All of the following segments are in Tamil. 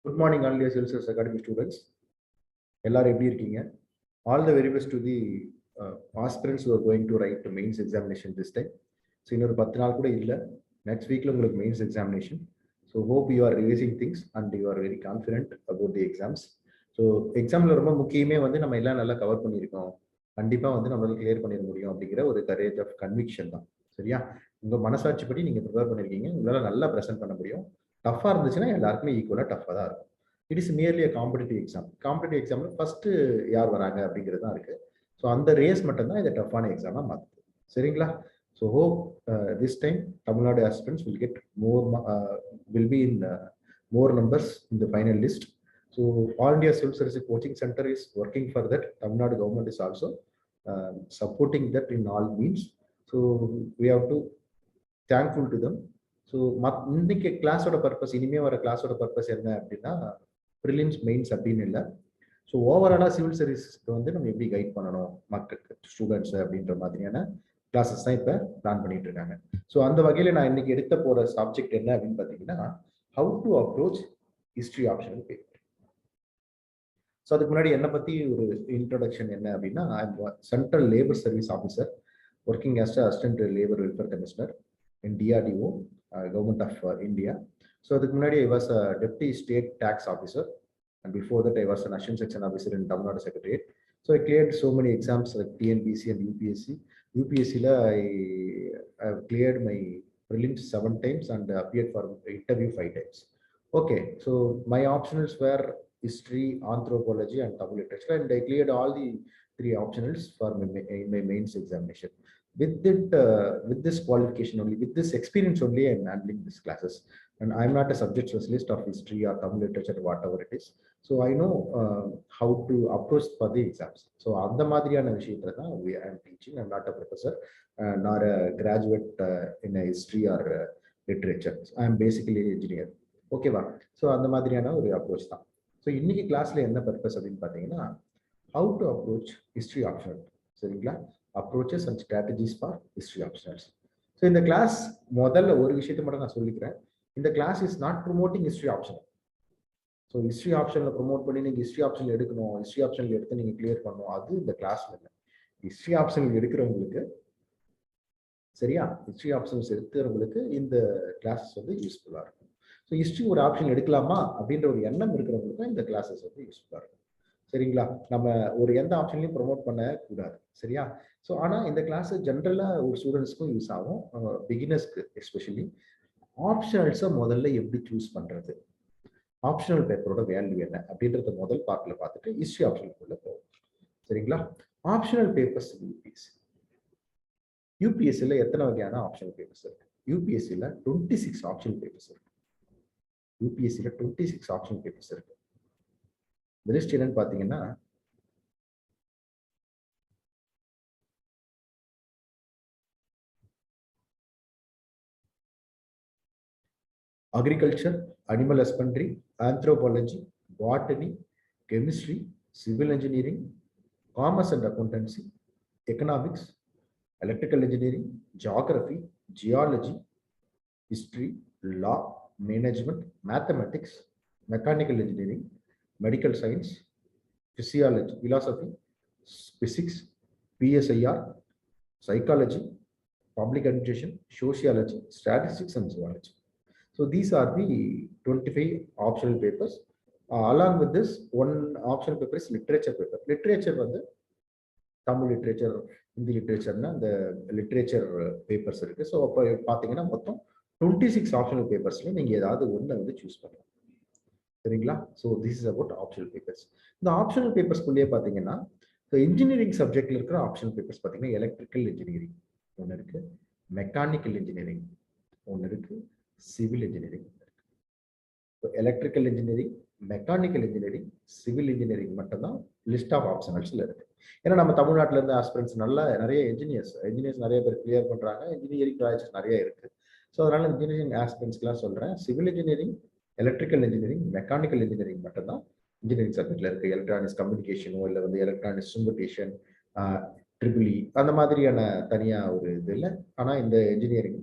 Good morning, all dear Celsius Academy students. எல்லாரும் எப்படி இருக்கீங்க? All the very best to the aspirants who are going to write the mains examination this time. So இன்னொரு 10 நாள் கூட இல்ல. Next weekல உங்களுக்கு mains examination. So hope you are revising things and you are very confident about the exams. So எக்ஸாம்ல ரொம்ப முக்கியமே வந்து நம்ம எல்லாம் நல்லா கவர் பண்ணியிருக்கோம். கண்டிப்பா வந்து நம்மளால கிளியர் பண்ணிட முடியும் அப்படிங்கிற ஒரு கரேஜ் ஆஃப் கன்விக்ஷன் தான். சரியா? உங்க மனசாட்சிப்படி நீங்க ப்ரிப்பேர் பண்ணிருக்கீங்க. உங்களால நல்லா பிரசன்ட் பண்ண முடியும். டஃபா இருந்துச்சுன்னா எல்லாருக்குமே ஈக்குவலா டஃபா தான் இருக்கும். It is merely a competitive exam. Competitive எக்ஸாம்ல ஃபர்ஸ்ட் யார் வராங்க அப்படிங்கிறது தான் இருக்கு. ஸோ அந்த ரேஸ் மட்டும் தான் இதை டஃப்பான எக்ஸாமா மாற்றுது. சரிங்களா? So hope this time Tamil Nadu aspirants will get will be in more numbers in the final list. So All India Civil Service Coaching Center is working for that. Tamil Nadu government is also supporting that in all means. So we have to thankful to them. So இன்னைக்கு கிளாஸோட பர்பஸ், இனிமே வர கிளாஸோட பர்பஸ் என்ன அப்படின்னா ப்ரிலிம்ஸ் மெயின்ஸ் அப்படின்னு இல்லை. ஸோ ஓவராலாக சிவில் சர்வீஸ்க்கு வந்து நம்ம எப்படி கைட் பண்ணணும் மக்களுக்கு, ஸ்டூடெண்ட்ஸ் அப்படின்ற மாதிரியான கிளாஸஸ் தான் இப்போ பிளான் பண்ணிட்டு இருக்காங்க. ஸோ அந்த வகையில் நான் இன்னைக்கு எடுத்த போகிற சப்ஜெக்ட் என்ன அப்படின்னு பார்த்தீங்கன்னா, how to approach history optional paper. So அதுக்கு முன்னாடி என்னை பற்றி ஒரு இன்ட்ரோடக்ஷன் என்ன அப்படின்னா, central labour service officer working as assistant labour welfare commissioner in DRDO, Government of India. So அதுக்கு முன்னாடி I was a deputy state tax officer, and before that I was an assistant section officer in Tamil Nadu Secretariat. So I cleared so many exams like TNPC and UPSC. UPSC la I have cleared my prelims 7 times and appeared for interview 5 times. Okay, so my optionals were history, anthropology and Tamil literature, and I cleared all the 3 optionals for my mains examination. With this qualification only, with this experience only, I'm handling these classes, and I'm not a subject specialist of history or Tamil literature, whatever it is. So I know how to approach for the exams. So அந்த மாதிரியான விஷயத்துல தான் I'm teaching. I'm not a professor, nor a graduate in a history or literature. I'm basically an engineer. ஓகேவா? ஸோ அந்த மாதிரியான ஒரு அப்ரோச் தான். ஸோ இன்னைக்கு கிளாஸ்ல என்ன பர்பஸ் அப்படின்னு பார்த்தீங்கன்னா, how to approach history optional. சரிங்களா? approaches and strategies for history optionals. So இந்த கிளாஸ் முதல்ல ஒரு விஷயத்தை மட்டும் நான் சொல்லிக்கிறேன். இந்த class is not promoting history optional. So history ஆப்ஷனில் ப்ரொமோட் பண்ணி நீங்கள் ஹிஸ்ட்ரி ஆப்ஷனில் எடுக்கணும், ஹிஸ்ட்ரி ஆப்ஷனில் எடுத்து நீங்கள் கிளியர் பண்ணணும், அது இந்த கிளாஸ்ல இல்லை. ஹிஸ்ட்ரி ஆப்ஷனில் எடுக்கிறவங்களுக்கு, சரியா, ஹிஸ்ட்ரி ஆப்ஷன்ஸ் எடுக்கிறவங்களுக்கு இந்த கிளாஸஸ் வந்து யூஸ்ஃபுல்லாக இருக்கும். ஸோ ஹிஸ்ட்ரி ஒரு ஆப்ஷன் எடுக்கலாமா அப்படின்ற ஒரு எண்ணம் இருக்கிறவங்களுக்கு இந்த கிளாஸஸ் வந்து யூஸ்ஃபுல்லாக இருக்கும். சரிங்களா? நம்ம ஒரு எந்த ஆப்ஷன்லையும் ப்ரொமோட் பண்ண கூடாது. சரியா? ஸோ ஆனால் இந்த கிளாஸ் ஜென்ரலாக ஒரு ஸ்டூடெண்ட்ஸ்க்கும் யூஸ் ஆகும், பிகினர்ஸ்க்கு எஸ்பெஷலி. ஆப்ஷனல்ஸை முதல்ல எப்படி சூஸ் பண்ணுறது, ஆப்ஷனல் பேப்பரோட வேல்யூ என்ன அப்படின்றத முதல் பார்ட்டில் பார்த்துட்டு ஹிஸ்ட்ரி ஆப்ஷனுக்குள்ள போகும். சரிங்களா? ஆப்ஷனல் பேப்பர்ஸ் யூபிஎஸ்சியில் எத்தனை வகையான ஆப்ஷனல் பேப்பர்ஸ் இருக்கு? யூபிஎஸ்சியில் 26 ஆப்ஷனல் பேப்பர்ஸ் இருக்கு. யூபிஎஸ்சியில் 26 ஆப்ஷனல் பேப்பர்ஸ் இருக்கு. இந்த லிஸ்ட் என்னன்னு பார்த்தீங்கன்னா, agriculture, animal husbandry, anthropology, botany, chemistry, civil engineering, commerce and accountancy, economics, electrical engineering, geography, geology, history, law, management, mathematics, mechanical engineering, medical science, physiology, philosophy, physics, PSIR, psychology, public administration, sociology, statistics and zoology. So these are the 25 optional papers. Along with this, one optional paper is literature paper. Literature வந்து தமிழ் லிட்ரேச்சர், ஹிந்தி லிட்ரேச்சர்னா இந்த லிட்ரேச்சர் பேப்பர்ஸ் இருக்கு. ஸோ அப்போ பார்த்தீங்கன்னா மொத்தம் 26 ஆப்ஷனல் பேப்பர்ஸ்ல நீங்க ஏதாவது ஒன்று வந்து சூஸ் பண்ணலாம். சரிங்களா? So this is about optional papers. இந்த ஆப்ஷனல் பேப்பர்ஸ்குள்ளேயே பார்த்தீங்கன்னா, இன்ஜினியரிங் சப்ஜெக்ட்ல இருக்கிற ஆப்ஷனல் பேப்பர்ஸ் பார்த்தீங்கன்னா, எலக்ட்ரிக்கல் இன்ஜினியரிங் ஒன்று இருக்கு, மெக்கானிக்கல் இன்ஜினியரிங் ஒன்று இருக்கு, civil engineering. Electrical engineering, mechanical engineering, civil engineering மட்டும்தான் லிஸ்ட் ஆஃப் ஆப்ஷனல்ஸ்ல இருக்கு. ஏன்னா நம்ம தமிழ்நாட்டில இருந்து ஆஸ்பிரண்ட்ஸ் நிறைய இன்ஜினியர்ஸ் நிறைய பேர் கிளியர் பண்றாங்க, இன்ஜினியரிங் ப்ராஜெக்ட்ஸ் நிறைய இருக்கு. ஸோ அதனால இன்ஜினியரிங் ஆஸ்பிரண்ட்ஸ்க்குலாம் சொல்றேன், civil engineering, electrical engineering, mechanical engineering மட்டும்தான் இன்ஜினியரிங் சப்ஜெக்ட்ல இருக்கு. எலக்ட்ரானிக்ஸ் கம்யூனிகேஷனோ இல்லை வந்து எலக்ட்ரானிக்ஸ் இன்ஸ்ட்ருமெண்டேஷன், ட்ரிபிள் அந்த மாதிரியான தனியா ஒரு இது இல்லை. ஆனால் இந்த இன்ஜினியரிங்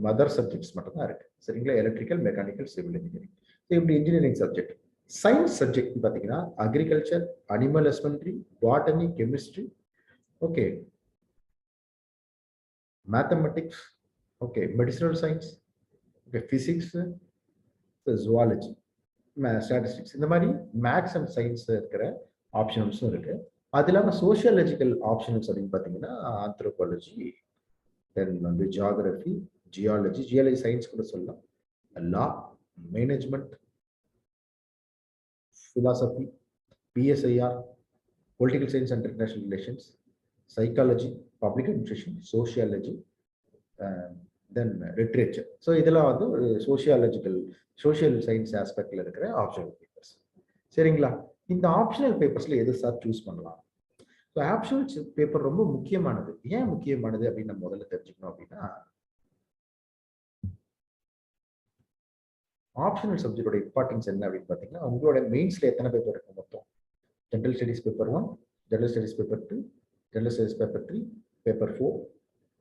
மதர் சப்ஜெக்ட்ஸ் மட்டும் தான் இருக்கு. சரிங்களா? Electrical, mechanical, civil engineering. So இப்படி இன்ஜினியரிங் சப்ஜெக்ட். சயின்ஸ் சப்ஜெக்ட் பார்த்தீங்கன்னா agriculture, animal husbandry, botany, chemistry, okay, mathematics, okay, medicinal science, okay, physics, zoology, statistics, இந்த மாதிரி மேக்ஸ் அண்ட் சயின்ஸ் இருக்கிற ஆப்ஷனல்ஸும் இருக்கு. அது இல்லாமல் சோஷியாலஜிக்கல் ஆப்ஷனல்ஸ் அப்படின்னு பார்த்தீங்கன்னா ஆந்த்ரோபாலஜி, தென் வந்து ஜியாகிரபி, ஜியாலஜி சயின்ஸ் கூட சொல்லலாம், லா, management, philosophy, PSIR, political science and international relations, psychology, public administration, sociology, then literature. So இதெல்லாம் வந்து ஒரு சோஷியல் சயின்ஸ் ஆஸ்பெக்ட்ல இருக்கிற ஆப்ஷனல் பேப்பர்ஸ். சரிங்களா? இந்த ஆப்ஷனல் பேப்பர்ஸ்ல எது சார் சூஸ் பண்ணலாம்? ஸோ ஆப்ஷனல் பேப்பர் ரொம்ப முக்கியமானது. ஏன் முக்கியமானது அப்படின்னு நம்ம முதல்ல தெரிஞ்சுக்கணும் அப்படின்னா, ஆப்ஷனல் சப்ஜெக்டோட இம்பார்ட்டன்ஸ் என்ன அப்படின்னு பார்த்தீங்கன்னா, உங்களோட மெயின்ஸ்ல எத்தனை பேப்பர் இருக்கும் மொத்தம்? General studies paper 1, general studies paper 2, general studies paper 3, paper 4.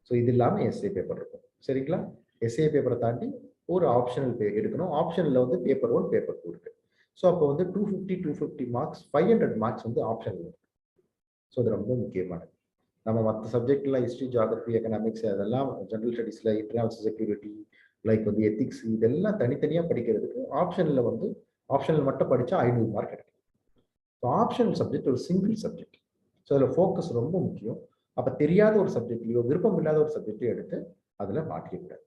So இது இல்லாமல் எஸ்ஏ பேப்பர் இருக்கும். சரிங்களா? எஸ்ஏ பேப்பரை தாண்டி ஒரு ஆப்ஷனல் எடுக்கணும். ஆப்ஷனில் வந்து பேப்பர் 1, பேப்பர் 2 இருக்கு. ஸோ அப்போ வந்து 250 மார்க்ஸ், 500 மார்க்ஸ் வந்து ஆப்ஷனில் இருக்கு. ஸோ அது ரொம்ப முக்கியமானது. நம்ம மற்ற சப்ஜெக்ட்லாம் ஹிஸ்ட்ரி, ஜியாகிரபி, எக்கனாமிக்ஸ் அதெல்லாம் ஜென்ரல் ஸ்டடீஸில் இன்டர்நேஷனல் செக்யூரிட்டி, லைக் வந்து எத்திக்ஸ், இதெல்லாம் தனித்தனியாக படிக்கிறதுக்கு ஆப்ஷனில் வந்து ஆப்ஷனில் மட்டும் படித்தா 500 மார்க் கிடைக்கும். ஸோ ஆப்ஷனல் சப்ஜெக்ட் ஒரு சிங்கிள் சப்ஜெக்ட். ஸோ அதில் ஃபோக்கஸ் ரொம்ப முக்கியம். அப்போ தெரியாத ஒரு சப்ஜெக்ட்லையோ விருப்பம் இல்லாத ஒரு சப்ஜெக்டையோ எடுத்து அதில் மாற்றிக்கூடாது.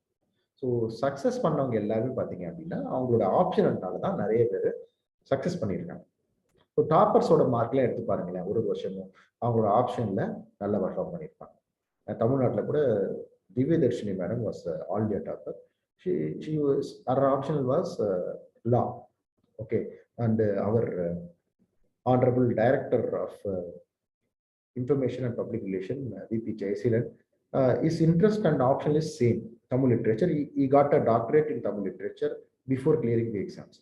ஸோ சக்ஸஸ் பண்ணவங்க எல்லாருமே பார்த்தீங்க அப்படின்னா அவங்களோட ஆப்ஷனல்னால தான் நிறைய பேர் சக்ஸஸ் பண்ணியிருக்காங்க. ஸோ டாப்பர்ஸோட மார்க்லாம் எடுத்து பாருங்களேன், ஒரு வருஷமும் அவங்களோட ஆப்ஷனில் நல்லா பர்ஃபார்ம் பண்ணியிருப்பாங்க. தமிழ்நாட்டில் கூட Divyadharshini madam was all India topper. she was, her optional was law, okay, and our honorable director of information and public relation, VP Jayasilan, his interest and option is same, Tamil literature. He got a doctorate in Tamil literature before clearing the exams.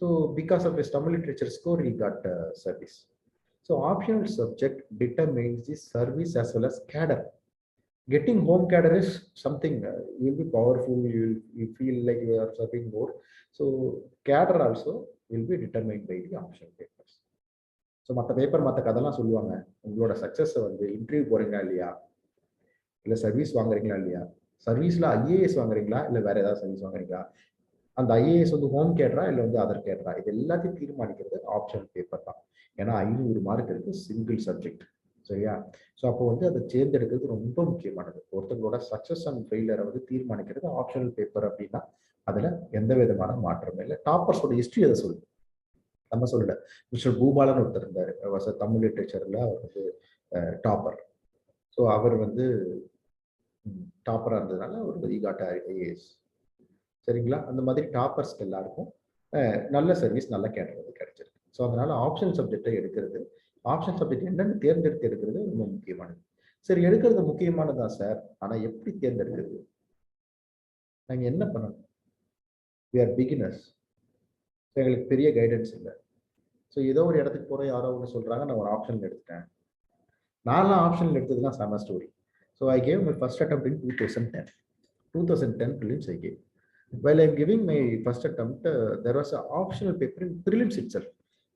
So because of his Tamil literature score, he got service. So optional subject determines the service as well as cadre. Getting home cadre is something, you will be powerful, you feel like you are serving more. So cadre also will be determined by the optional papers. So மற்ற பேப்பர் மற்ற கதெல்லாம் சொல்லுவாங்க, உங்களோட சக்ஸஸை வந்து இன்டர்வியூ போறீங்களா இல்லையா, இல்லை சர்வீஸ் வாங்குறீங்களா இல்லையா, சர்வீஸில் ஐஏஎஸ் வாங்குறீங்களா இல்லை வேற ஏதாவது சர்வீஸ் வாங்குறீங்களா, அந்த ஐஏஎஸ் வந்து ஹோம் கேட்ரா இல்லை வந்து அதர் கேட்ரா, இது எல்லாத்தையும் தீர்மானிக்கிறது ஆப்ஷனல் பேப்பர் தான். ஏன்னா 500 மார்க் இருக்கு சிங்கிள் சப்ஜெக்ட். சரியா? ஸோ அப்போ வந்து அதை தேர்ந்தெடுக்கிறது ரொம்ப முக்கியமானது. ஒருத்தங்களோட சக்ஸஸ் அண்ட் ஃபெயிலியரை வந்து தீர்மானிக்கிறது ஆப்ஷனல் பேப்பர் அப்படின்னா அதில் எந்த விதமான மாற்றமே இல்லை. டாப்பர்ஸோட ஹிஸ்ட்ரி அதை சொல்லுது, நம்ம சொல்லல. மிஸ்டர் பூபாலன் ஒருத்தர் இருந்தார், தமிழ் லிட்ரேச்சர்ல அவர் வந்து டாப்பர். ஸோ அவர் வந்து டாப்பராக இருந்ததுனால அவர் ஈகாட்ட ஐஏஎஸ். சரிங்களா? அந்த மாதிரி டாப்பர்ஸ்க்கு எல்லாருக்கும் நல்ல சர்வீஸ், நல்ல கேட்டகரி கிடைச்சிருக்கு. ஸோ அதனால ஆப்ஷன் சப்ஜெக்டை எடுக்கிறது, ஆப்ஷன் சப்ஜெக்ட் என்னன்னு தேர்ந்தெடுத்து எடுக்கிறது ரொம்ப முக்கியமானது. சரி, எடுக்கிறது முக்கியமானதா சார், ஆனால் எப்படி தேர்ந்தெடுக்கிறது? நாங்கள் என்ன பண்ணணும்? we are beginners. எங்களுக்கு பெரிய கைடன்ஸ் இல்லை. ஸோ ஏதோ ஒரு இடத்துக்கு போகிற யாரோ ஒன்று சொல்கிறாங்க, நான் ஒரு ஆப்ஷன் எடுத்துட்டேன். நான்லாம் ஆப்ஷன் எடுத்ததுலாம் செம story. So I gave my first attempt in 2010 prelims I gave. While I'm giving my first attempt, there was an optional paper in prelims itself.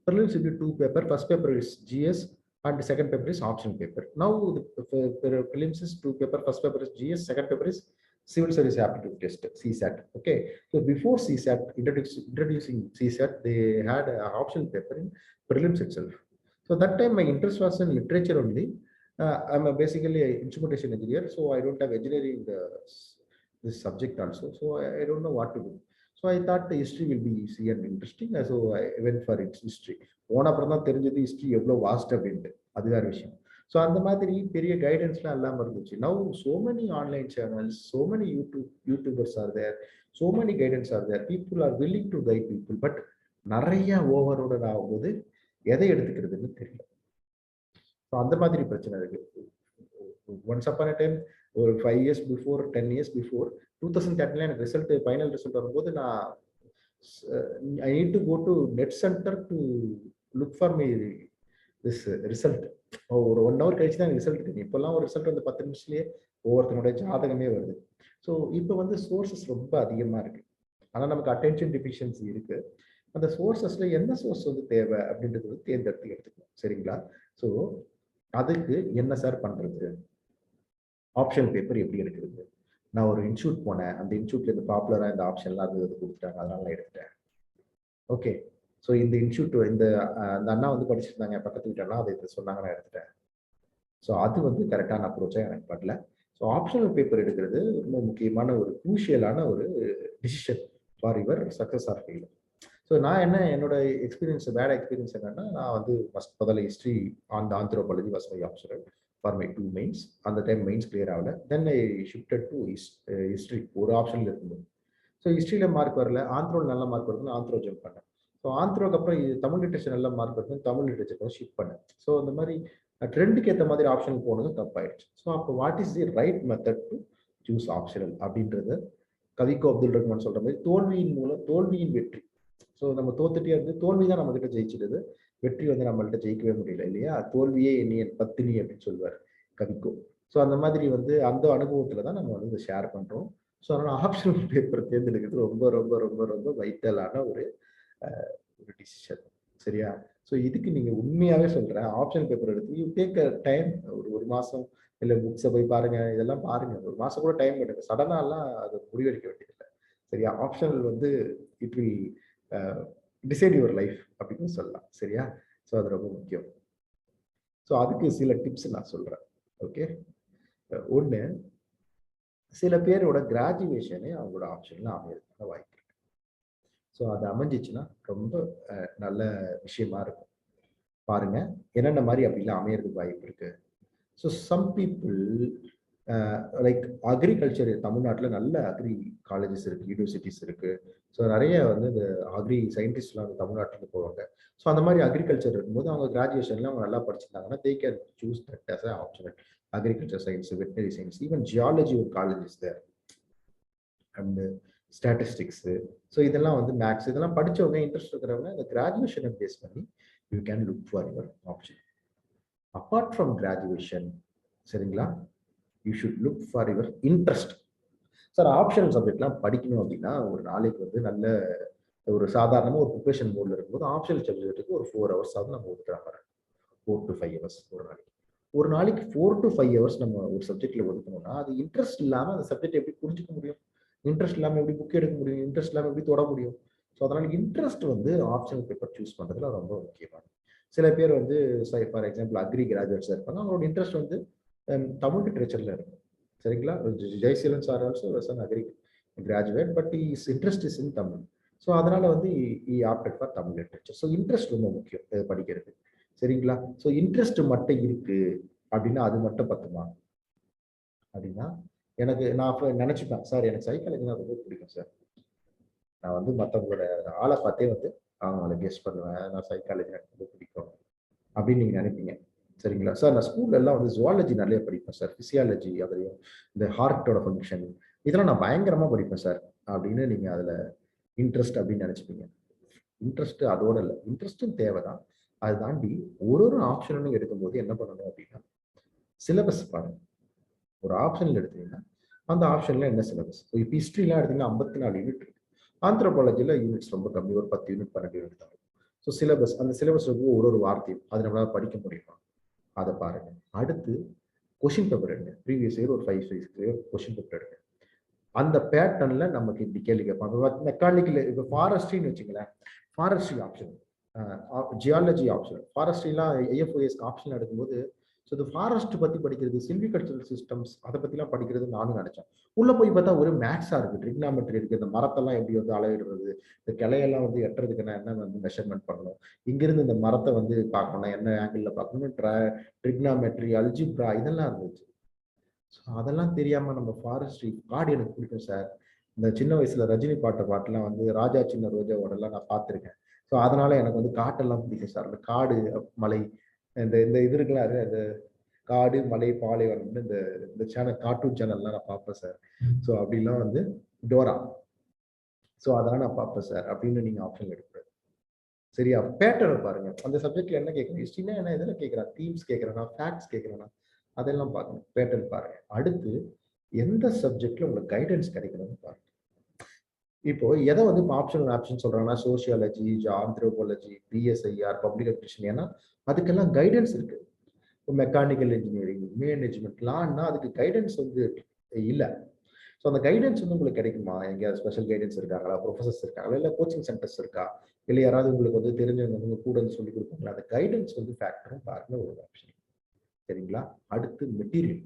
Prelims will be 2 papers. First paper is GS and the second paper is optional paper. Now the prelims is 2 papers. First paper is GS, second paper is Civil Service Aptitude Test, CSAT. Okay. So before CSAT, introducing CSAT, they had an optional paper in prelims itself. So that time my interest was in literature only. I'm basically an instrumentation engineer, so I don't have engineering this subject also. So I don't know what to do. So I thought the history will be easy and interesting. So I went for its history. போன அப்புறம் தான் தெரிஞ்சது ஹிஸ்ட்ரி எவ்வளோ வாஸ்ட் அப்படின்ட்டு. அது வேற விஷயம். ஸோ அந்த மாதிரி பெரிய கைடன்ஸ்லாம் இல்லாமல் இருந்துச்சு. Now so many online channels, so many YouTubers are there, so many guidance are there. People are willing to guide people, but நிறைய ஓவரோட ஆகும்போது எதை எடுத்துக்கிறதுன்னு தெரியல. ஸோ அந்த மாதிரி பிரச்சனை இருக்கு. ஒன்ஸ் அப்பான் அ டைம், ஒரு 5 years பிஃபோர், 10 years பிஃபோர் 2013 எனக்கு ரிசல்ட், ஃபைனல் ரிசல்ட் வரும்போது நான் I need to go to net centre to look for my this result. ஒரு 1 hour கழிச்சு தான் ரிசல்ட் தெரியும். இப்போல்லாம் ஒரு ரிசல்ட் வந்து 10 நிமிஷத்துலேயே ஒவ்வொருத்தனுடைய ஜாதகமே வருது. ஸோ இப்போ வந்து சோர்சஸ் ரொம்ப அதிகமாக இருக்கு. ஆனால் நமக்கு அட்டென்ஷன் டிஃபிஷியன்சி இருக்கு. அந்த சோர்சஸ்ல என்ன சோர்ஸ் வந்து தேவை அப்படின்றது வந்து தேர்ந்தெடுத்து எடுத்துக்கணும். சரிங்களா? ஸோ அதுக்கு என்ன சார் பண்றது? ஆப்ஷன் பேப்பர் எப்படி எடுக்கிறது? நான் ஒரு இன்ஸ்டியூட் போனேன். அந்த இன்ஸ்டியூட்ல இந்த பாப்புலரா இந்த ஆப்ஷன்லாம் அது இது குடுத்துட்டாங்க. அதனால நான் எடுத்துட்டேன். ஓகே. ஸோ இந்த இன்ஸ்டியூட் அந்த அண்ணா வந்து படிச்சிருந்தாங்க. பக்கத்து வீட்டு அண்ணா அது இது சொன்னாங்க நான் எடுத்துட்டேன். ஸோ அது வந்து கரெக்டான அப்ரோச்சா எனக்கு படல. ஸோ ஆப்ஷனல் பேப்பர் எடுக்கிறது ரொம்ப முக்கியமான ஒரு குரூஷியலான ஒரு decision for your success or failure. So நான் என்னோட பேட் எக்ஸ்பீரியன்ஸ் என்னன்னா, நான் வந்து முதல்ல history and anthropology was my optional for my 2 mains. அந்த டைம் மெயின்ஸ் கிளியர் ஆகல. Then I shifted to history ஒரு ஆப்ஷன்ல இருக்கும்போது. ஸோ ஹிஸ்ட்ரியில மார்க் வரல. ஆந்த்ரோல நல்ல மார்க் வருதுன்னு ஆந்த்ரோ ஜம்ப் பண்ணேன். ஸோ ஆந்த்ரோக்கு அப்புறம் தமிழ் லிட்ரேச்சர் நல்ல மார்க் வருதுன்னு தமிழ் லிட்ரேச்சர் ஷிஃப்ட் பண்ணேன். ஸோ இந்த மாதிரி ட்ரெண்டுக்கு ஏற்ற மாதிரி ஆப்ஷன் போனது தப்பாயிடுச்சு. ஸோ அப்போ what is the right method to choose optional அப்படின்றது கவிக்கோ அப்துல் ரஹ்மான் சொல்ற மாதிரி தோல்வியின் மூலம் தோல்வியின் வெற்றி. ஸோ நம்ம தோத்துட்டே இருந்து தோல்வி தான் நம்ம கிட்ட ஜெயிச்சிடுது. வெற்றி வந்து நம்மள்கிட்ட ஜெயிக்கவே முடியல இல்லையா? தோல்வியே எண்ணியன் பத்தினி அப்படின்னு சொல்லுவார் கவிக்கோ. ஸோ அந்த மாதிரி வந்து அந்த அனுபவத்துல தான் நம்ம வந்து இதை ஷேர் பண்றோம். ஸோ அதனால ஆப்ஷனல் பேப்பர் தேர்ந்தெடுக்கிறது ரொம்ப ரொம்ப ரொம்ப ரொம்ப வைட்டலான ஒரு ஒரு டிசிஷன். சரியா? ஸோ இதுக்கு நீங்க உண்மையாவே சொல்றேன், ஆப்ஷன் பேப்பர் எடுத்து யூ டேக் அ டைம். ஒரு மாசம் இல்ல புக்ஸை போய் பாருங்க, இதெல்லாம் பாருங்க. ஒரு மாசம் கூட டைம் எடுங்க. சடனா எல்லாம் அதை முடிவெடுக்க வேண்டியதில்லை. சரியா? ஆப்ஷனல் வந்து it will decide your life அப்படின்னு சொல்லலாம். சரியா? ஸோ அது ரொம்ப முக்கியம். ஸோ அதுக்கு சில டிப்ஸ் நான் சொல்றேன். ஓகே. ஒண்ணு, சில பேரோட கிராஜுவேஷனே அவங்களோட ஆப்ஷன்ல அமையறதுக்கான வாய்ப்பு இருக்கு. ஸோ அது அமைஞ்சிச்சுன்னா ரொம்ப நல்ல விஷயமா இருக்கும். பாருங்க என்னென்ன மாதிரி அப்படிலாம் அமையறதுக்கு வாய்ப்பு இருக்கு. So some people like agriculture தமிழ்நாட்டில் நல்ல அக்ரி காலேஜஸ் இருக்கு, யூனிவர்சிட்டிஸ் இருக்கு. ஸோ நிறைய வந்து இந்த அக்ரி சயின்டிஸ்ட்லாம் வந்து தமிழ்நாட்டில் போவாங்க. ஸோ அந்த மாதிரி அக்ரிகல்ச்சர் இருக்கும்போது அவங்க கிராஜுவேஷன்ல அவங்க நல்லா படிச்சிருந்தாங்கன்னா they can choose that as optional. Agriculture science, veterinary science, even geology ஒரு college is there. And statistics. So இதெல்லாம் வந்து மேக்ஸ் இதெல்லாம் படிச்சவங்க இன்ட்ரெஸ்ட் இருக்கிறவங்க இந்த கிராஜுவேஷனை பேஸ் பண்ணி you can look for your option. Apart from graduation, சரிங்களா, you should look for your interest. Sir optional சப்ஜெக்ட்லாம் படிக்கணும் அப்படின்னா ஒரு நாளைக்கு வந்து நல்ல ஒரு சாதாரணமாக ஒரு ப்ரிப்பரேஷன் மோட்ல இருக்கும்போது ஆப்ஷனல் சப்ஜெக்ட்டுக்கு ஒரு 4 ஹவர்ஸ் ஆகுது நம்ம ஒதுக்குற மாதிரி 4 to 5 ஹவர்ஸ் ஒரு நாளைக்கு. ஒரு நாளைக்கு 4 to 5 ஹவர்ஸ் நம்ம ஒரு சப்ஜெக்ட்ல ஒதுக்கணும்னா அது இன்ட்ரெஸ்ட் இல்லாமல் அந்த சப்ஜெக்ட் எப்படி புரிஞ்சுக்க முடியும்? இன்ட்ரெஸ்ட் இல்லாமல் எப்படி புக் எடுக்க முடியும்? இன்ட்ரெஸ்ட் இல்லாமல் எப்படி தொட முடியும்? ஸோ அதனால இன்ட்ரெஸ்ட் வந்து ஆப்ஷனல் பேப்பர் சூஸ் பண்றதுல ரொம்ப முக்கியமானது. சில பேர் வந்து ஃபார் எக்ஸாம்பிள் அக்ரி கிராஜுவேட்ஸாக இருப்பாங்க. அவங்களோட இன்ட்ரெஸ்ட் வந்து தமிழ் லிட்ரேச்சர்ல இருக்கும். சரிங்களா? Jayaseelan sir also was an agri graduate but is interest is in Tamil. So அதனால வந்து opted for Tamil literature. So interest ரொம்ப முக்கியம் படிக்கிறது. சரிங்களா? ஸோ இன்ட்ரெஸ்ட் மட்டும் இருக்கு அப்படின்னா அது மட்டும் பத்துமா அப்படின்னா எனக்கு நான் நினைச்சுப்பேன் சார் எனக்கு சைக்காலஜினா ரொம்ப பிடிக்கும் சார். நான் வந்து மற்றவங்களோட ஆளை பார்த்தே வந்து அவங்கள கெஸ் பண்ணுவேன். நான் சைக்காலஜி எனக்கு ரொம்ப பிடிக்கும் அப்படின்னு நீங்க நினைப்பீங்க. சரிங்களா? சார் நான் ஸ்கூல்ல எல்லாம் வந்து ஜுவாலஜி நிறைய படிப்பேன் சார். பிசியாலஜி அதுலயும் இந்த ஹார்ட்டோட ஃபங்க்ஷன் இதெல்லாம் நான் பயங்கரமா படிப்பேன் சார் அப்படின்னு நீங்க அதுல இன்ட்ரெஸ்ட் அப்படின்னு நினைச்சுப்பீங்க. இன்ட்ரெஸ்ட் அதோட இல்லை, இன்ட்ரெஸ்டும் தேவைதான். அதை தாண்டி ஒரு ஒரு ஆப்ஷனும் எடுக்கும்போது என்ன பண்ணணும் அப்படின்னா சிலபஸ் பாருங்க. ஒரு ஆப்ஷன்ல எடுத்தீங்கன்னா அந்த ஆப்ஷன்ல என்ன சிலபஸ்? இப்போ ஹிஸ்ட்ரிலாம் எடுத்தீங்கன்னா 54 யூனிட் இருக்கு. ஆந்த்ரோபாலஜில யூனிட்ஸ் ரொம்ப கம்மி, ஒரு 10 யூனிட் 12 யூனிட் தான். ஸோ சிலபஸ் அந்த சிலபஸ் ஒரு ஒரு வார்த்தையும் அது நம்மளால படிக்க முடியுமா அதை பாருங்க. அடுத்து கொஷின் பேப்பர் எடுங்க. ப்ரீவியஸ் இயர் ஒரு 5 6 இயர் கொஷின் பேப்பர் எடுங்க. அந்த பேட்டர்ன்ல நமக்கு இப்படி கேள்வி கேட்பாங்க. மெக்கானிக்கல் இப்போ ஃபாரஸ்ட்ரின்னு வச்சுங்களேன், ஃபாரஸ்ட்ரி ஆப்ஷன், ஜியாலஜி ஆப்ஷன், ஃபாரஸ்ட்ரிலாம் ஐஎஃப்ஓஎஸ்க்கு ஆப்ஷன் எடுக்கும்போது ஸோ இந்த ஃபாரஸ்ட் பத்தி படிக்கிறது, சில்விகல்ச்சரல் சிஸ்டம்ஸ் அதை பத்திலாம் படிக்கிறது நானும் நினைச்சேன். உள்ள போய் பார்த்தா ஒரு மேக்ஸா இருக்கு, ட்ரிக்னாமெட்ரி இருக்கு, இந்த மரத்தெல்லாம் எப்படி வந்து அளவிடுறது, இந்த கிளையெல்லாம் வந்து எட்டுறதுக்குன்னா என்ன வந்து மெஷர்மெண்ட் பண்ணணும், இங்கிருந்து இந்த மரத்தை வந்து பார்க்கணும்னா என்ன ஆங்கிள் பார்க்கணும், ட்ரிக்னாமெட்ரி, அல்ஜிப்ரா இதெல்லாம் இருந்துச்சு. ஸோ அதெல்லாம் தெரியாம நம்ம ஃபாரஸ்ட்ரி காடு எனக்கு பிடிக்கும் சார். இந்த சின்ன வயசுல ரஜினி பாட்டெல்லாம் வந்து ராஜா சின்ன ரோஜாவோடலாம் நான் பார்த்துருக்கேன். ஸோ அதனால எனக்கு வந்து காட்டெல்லாம் பிடிக்கும் சார். அந்த காடு, மலை, இந்த இந்த இது இருக்குல்ல அது அந்த காடு, மலை, பாலைவனம்னு இந்த இந்த சேனல் கார்ட்டூன் சேனல்லாம் நான் பார்ப்பேன் சார். ஸோ அப்படிலாம் வந்து டோரா. ஸோ அதெல்லாம் நான் பார்ப்பேன் சார் அப்படின்னு நீங்க ஆப்ஷன் எடுக்கக்கூடாது. சரியா? பேட்டர்ன் பாருங்க. அந்த சப்ஜெக்ட்ல என்ன கேட்குறேன், ஹிஸ்ட்ரினா என்ன இதெல்லாம் கேட்குறேன், தீம்ஸ் கேட்குறேன்னா, ஃபேக்ட்ஸ் கேட்குறேன்னா அதெல்லாம் பார்க்கணும். பேட்டர்ன் பாருங்க. அடுத்து எந்த சப்ஜெக்ட்ல உங்களுக்கு கைடன்ஸ் கிடைக்கணும்னு பாருங்க. இப்போ எதை வந்து இப்போ ஆப்ஷன் சொல்றாங்கன்னா சோசியாலஜி, ஆந்த்ரோபாலஜி, பிஎஸ்ஐஆர், பப்ளிக் அட்மினிஸ்ட்ரேஷன், ஏன்னா அதுக்கெல்லாம் கைடன்ஸ் இருக்கு. இப்போ மெக்கானிக்கல் இன்ஜினியரிங், மேனேஜ்மெண்ட், லான்னா அதுக்கு கைடன்ஸ் வந்து இல்லை. ஸோ அந்த கைடன்ஸ் வந்து உங்களுக்கு கிடைக்குமா? எங்கேயாவது ஸ்பெஷல் கைடன்ஸ் இருக்காங்களா, ப்ரொஃபசர்ஸ் இருக்காங்களா, இல்லை கோச்சிங் சென்டர்ஸ் இருக்கா, இல்லை யாராவது உங்களுக்கு வந்து தெரிஞ்சவங்க வந்து கூட வந்து சொல்லி கொடுப்பாங்களா? அந்த கைடன்ஸ் வந்து ஃபேக்டரும் பாருங்க ஒரு ஆப்ஷன். சரிங்களா? அடுத்து material.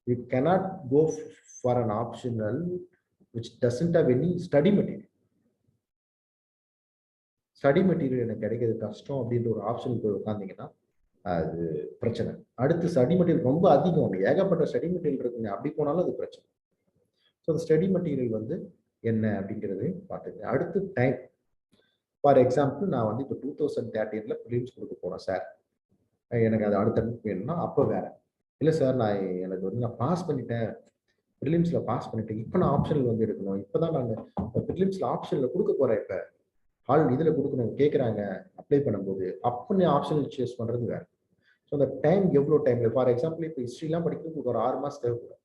You cannot go for an optional which doesn't have any study material. Study material எனக்கு கிடைக்கிறது கஷ்டம் அப்படின்ற ஒரு ஆப்ஷன் போய் உட்காந்தீங்கன்னா அது பிரச்சனை. அடுத்து ஸ்டடி மெட்டீரியல் ரொம்ப அதிகம், ஏகப்பட்ட ஸ்டடி மெட்டீரியல் இருக்குங்க, அப்படி போனாலும் அது பிரச்சனை. ஸோ அந்த ஸ்டடி மெட்டீரியல் வந்து என்ன அப்படிங்கிறது பார்த்துங்க. அடுத்து டைம். ஃபார் எக்ஸாம்பிள் நான் வந்து இப்போ 2013 ப்ரிலிம்ஸ் கொடுக்க போறேன் சார், எனக்கு அது அடுத்த வேணும்னா அப்போ வேற. இல்லை சார் எனக்கு வந்து நான் பாஸ் பண்ணிட்டேன், ப்ரிலிம்ஸ்ல பாஸ் பண்ணிட்டேன், இப்போ நான் ஆப்ஷனல் வந்து எடுக்கணும், இப்போதான் நான் ப்ரிலிம்ஸ்ல ஆப்ஷன்ல கொடுக்க போறேன், இப்போ ஹால் இதுல கொடுக்கணும் கேட்குறாங்க அப்ளை பண்ணும்போது, அப்போ நீ ஆப்ஷனல் சூஸ் பண்றது வேற. ஸோ அந்த டைம் எவ்வளோ டைம்ல, ஃபார் எக்ஸாம்பிள் இப்போ ஹிஸ்ட்ரிலாம் படிக்கிறதுக்கு ஒரு 6 மாசம் தேவைப்படும்.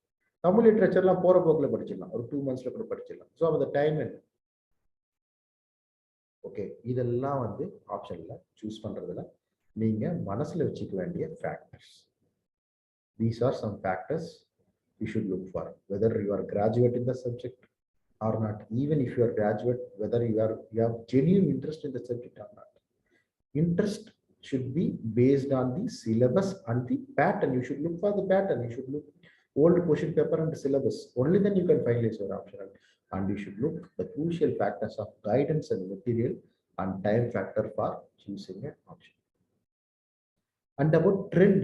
தமிழ் லிட்ரேச்சர்லாம் போற போக்கில் படிச்சிடலாம், ஒரு 2 monthsல கூட படிச்சிடலாம். ஸோ அந்த டைம் என்ன? ஓகே, இதெல்லாம் வந்து ஆப்ஷன்ல சூஸ் பண்றதுல நீங்க மனசுல வச்சுக்க வேண்டிய factors. These are some factors you should look for, whether you are graduate in the subject or not. Even if you are graduate, whether you have genuine interest in the subject or not. Interest should be based on the syllabus and the pattern. You should look for the pattern. You should look old question paper and the syllabus. Only then you can finalize your optional. And you should look the crucial factors of guidance and material and time factor for choosing an option. And about trend,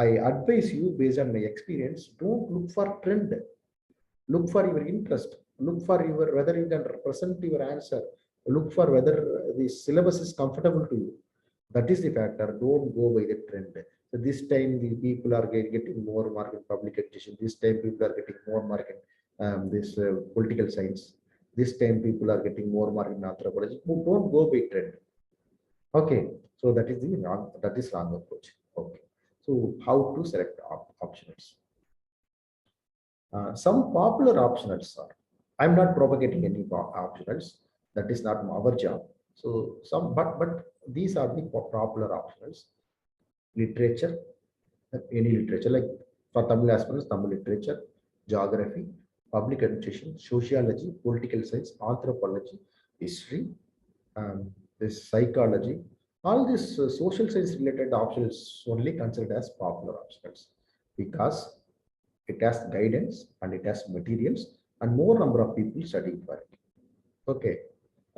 I advise you based on my experience, don't look for trend. Look for your interest. Look for your whether you can represent your answer. Look for whether the syllabus is comfortable to you. That is the factor. Don't go by the trend. So this time the people are getting more mark in public education. This time people are getting more mark in this political science. This time people are getting more mark in anthropology. Don't go by trend. Okay. So that is the wrong approach. Okay. So how to select options? Some popular optionals are, I'm not propagating any optionals, that is not our job. So some, but these are the popular optionals. Literature, any literature, like for Tamil aspirants, Tamil literature, geography, public administration, sociology, political science, anthropology, history, this psychology, all these social science related options only considered as popular optionals because it has guidance and it has materials and more number of people studying for it. Okay.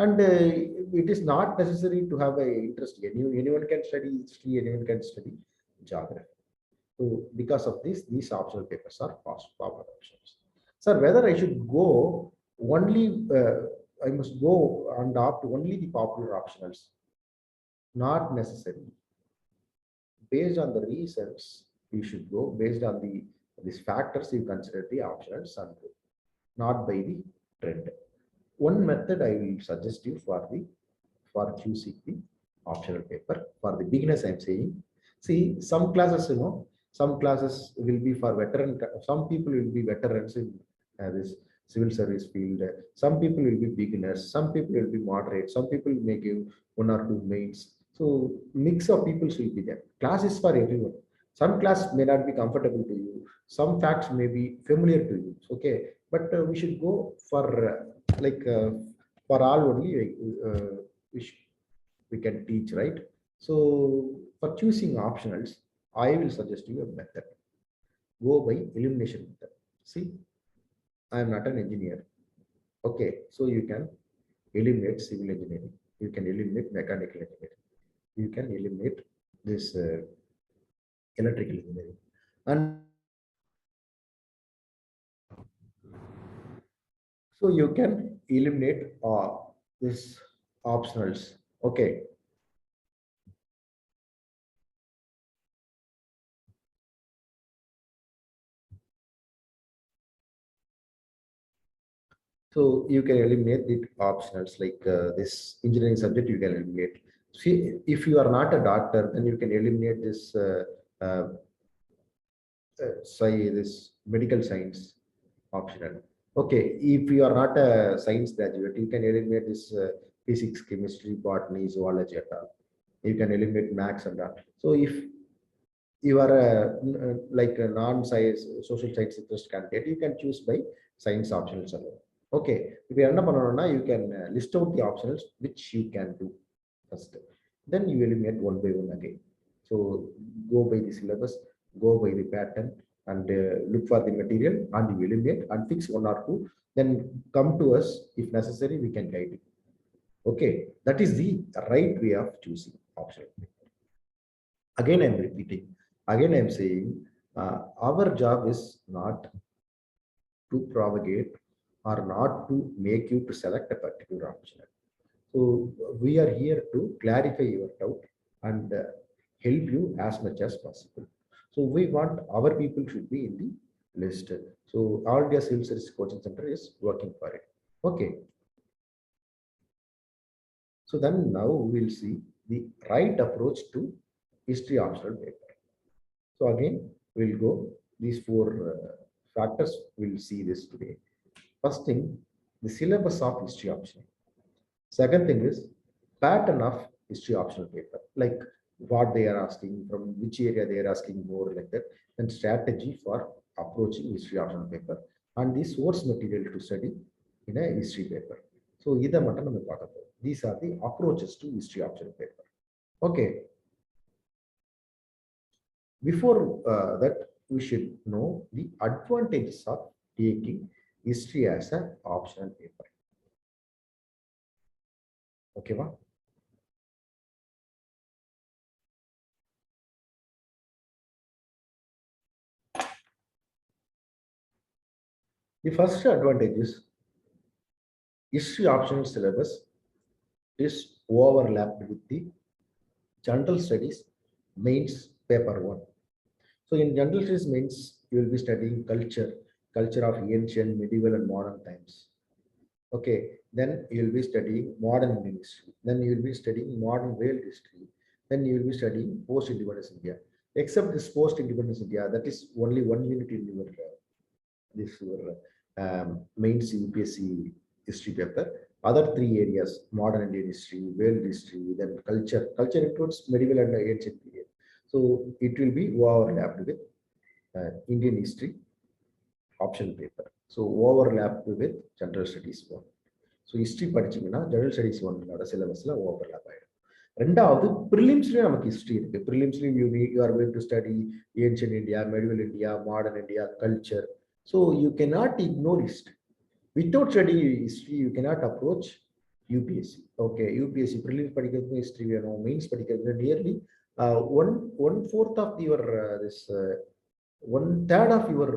And it is not necessary to have a interest. Anyone can study history, anyone can study geography. So because of this, these optional papers are popular options. Sir, whether I should go only, I must go and opt only the popular optionals? Not necessary. Based on the reasons, you should go based on these factors. You consider the options and go, not by the trend. One method I will suggest you for choosing the optional paper for the beginners. I'm saying, see, some classes, some classes will be for veteran. Some people will be veterans in this civil service field. Some people will be beginners. Some people will be moderate. Some people may give 1 or 2 mains. So mix of people will be there. Class is for everyone. Some class may not be comfortable to you. Some facts may be familiar to you. Okay, but we should go for for all only. We can teach, right? So for choosing optionals, I will suggest you a method. Go by elimination method. See, I am not an engineer. Okay, so you can eliminate civil engineering. You can eliminate mechanical engineering. You can eliminate this electrical engineering. And so you can eliminate this optionals. Okay. So you can eliminate the optionals like this engineering subject. You can eliminate. See, if you are not a doctor, then you can eliminate this say this medical science optional. Okay, if you are not a science graduate, you can eliminate this physics, chemistry, botany, zoology, and all. You can eliminate maths and all. So if you are like a non-science, social science interest candidate, you can choose by science optionals alone. Okay, if you end up on you can list out the optionals which you can do first. Then you eliminate one by one again. So go by the syllabus, go by the pattern, and look for the material, and you eliminate and fix one or two. Then come to us if necessary. We can guide you. Okay, that is the right way of choosing optional. Again, I'm repeating. Again, I'm saying our job is not to propagate or not to make you to select a particular option. So we are here to clarify your doubt and help you as much as possible. So we want our people should be in the list. So All India Civil Service Coaching Center is working for it. Okay. So then now we'll see the right approach to history optional paper. So again, we'll go these four factors. We'll see this today. First thing, the syllabus of history optional. Second thing is pattern of history optional paper, like what they are asking, from which area they are asking more, like that, and strategy for approaching history optional paper, and the source material to study in a history paper. So இதை மட்டும் நம்ம பார்க்க போறோம். These are the approaches to history optional paper. Okay. Before that, we should know the advantages of taking history as an optional paper. Okay, va? The first advantage is history optional syllabus is overlapped with the general studies mains paper 1. So in general studies mains, you will be studying culture of ancient, medieval, and modern times. Okay, then you will be studying modern Indian history. Then you will be studying modern world history. Then you will be studying post-independence India. Except this post-independence India, that is only one unit in your mains UPSC history paper. Other three areas, modern Indian history, world history, then culture. Culture includes medieval and ancient period. So it will be overlapped with Indian history option paper. So overlapped with general studies 1. So history படிச்சீங்கன்னா general studies 1 syllabusல overlap ஆயிடும். ரெண்டாவது ப்ரிலிம்ஸ்லயும் நமக்கு ஹிஸ்டரி இருக்கு. ப்ரிலிம்ஸ்லயும் you are going to study ancient India, medieval India, modern India, culture. So you cannot ignore history. Without studying history, you cannot approach UPSC. Okay, UPSC prelims படிக்கிறதுக்கு history வேணும், mains படிக்கிறதுக்கு nearly one fourth of your this 1/3 of your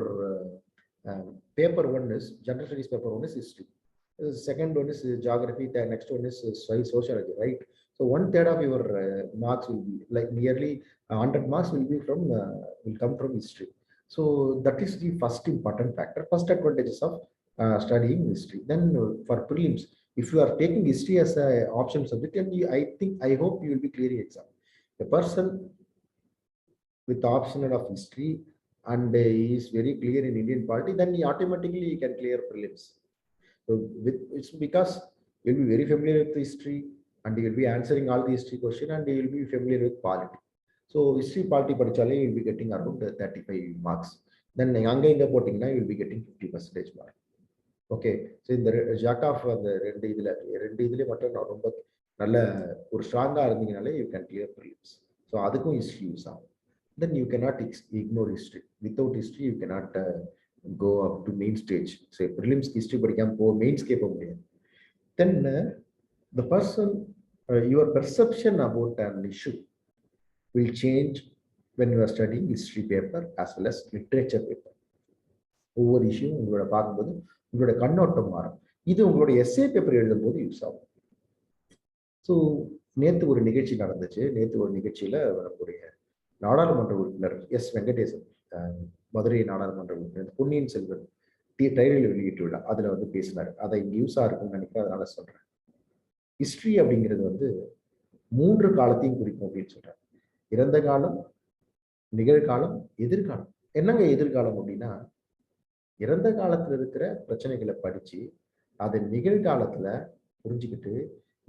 paper 1 is general studies. Paper 1 is history. The second one is geography. The next one is sociology, right? So 1/3 of your marks will be like nearly 100 marks will be from will come from history. So that is the first important factor. First advantages of studying history. Then for prelims, if you are taking history as a option subject, and I hope you will be clearing exam. The person with the optional of history and he is very clear in Indian polity, then he automatically can clear prelims. So it's because you'll be very familiar with history and you will be answering all the history question and you will be familiar with polity. So history polity படிச்சாலே you'll be getting around 35 marks. Then அங்க இங்க போட்டிங்கன்னா you'll be getting 50% mark. Okay, so இந்த ஜாக் ஆஃப் அந்த ரெண்டு இதுல மட்டும் நான் ரொம்ப நல்ல ஒரு ஸ்ட்ராங்காக இருந்தீங்கனாலே you can clear prelims. So அதுக்கும் ஹிஸ்ட்ரி யூஸ் ஆகும். Then you cannot ignore history. Without history you cannot go up to main stage. So ப்ரிலிம்ஸ்க்கு ஹிஸ்ட்ரி படிக்காமல் மெயின்ஸ்கே போக முடியாது. Then the person your perception about an issue will change when you are studying history paper as well as literature paper. ஒவ்வொரு இஷ்யூ உங்களோட பார்க்கும்போது உங்களோட கண்ணோட்டம் மாறும். இது உங்களோட எஸ்ஏ பேப்பர் எழுதும் போது யூஸ் ஆகும். ஸோ நேற்று ஒரு நிகழ்ச்சி நடந்துச்சு. நேற்று ஒரு நிகழ்ச்சியில நம்முடைய நாடாளுமன்ற உறுப்பினர் எஸ் வெங்கடேசன், மதுரை நாடாளுமன்ற உறுப்பினர், பொன்னியின் செல்வன் டைரியில் வெளியிட்டு விழா அதுல வந்து பேசினார். அதை இங்க யூஸா இருக்கும்னு நினைக்கிறேன், அதனால சொல்றேன். ஹிஸ்டரி அப்படிங்கிறது வந்து 3 காலத்தையும் குறிக்கும் அப்படின்னு சொல்றாங்க. இறந்த காலம், நிகழ்காலம், எதிர்காலம். என்னங்க எதிர்காலம் அப்படின்னா, இறந்த காலத்துல இருக்கிற பிரச்சனைகளை படிச்சு அதை நிகழ்காலத்துல புரிஞ்சுக்கிட்டு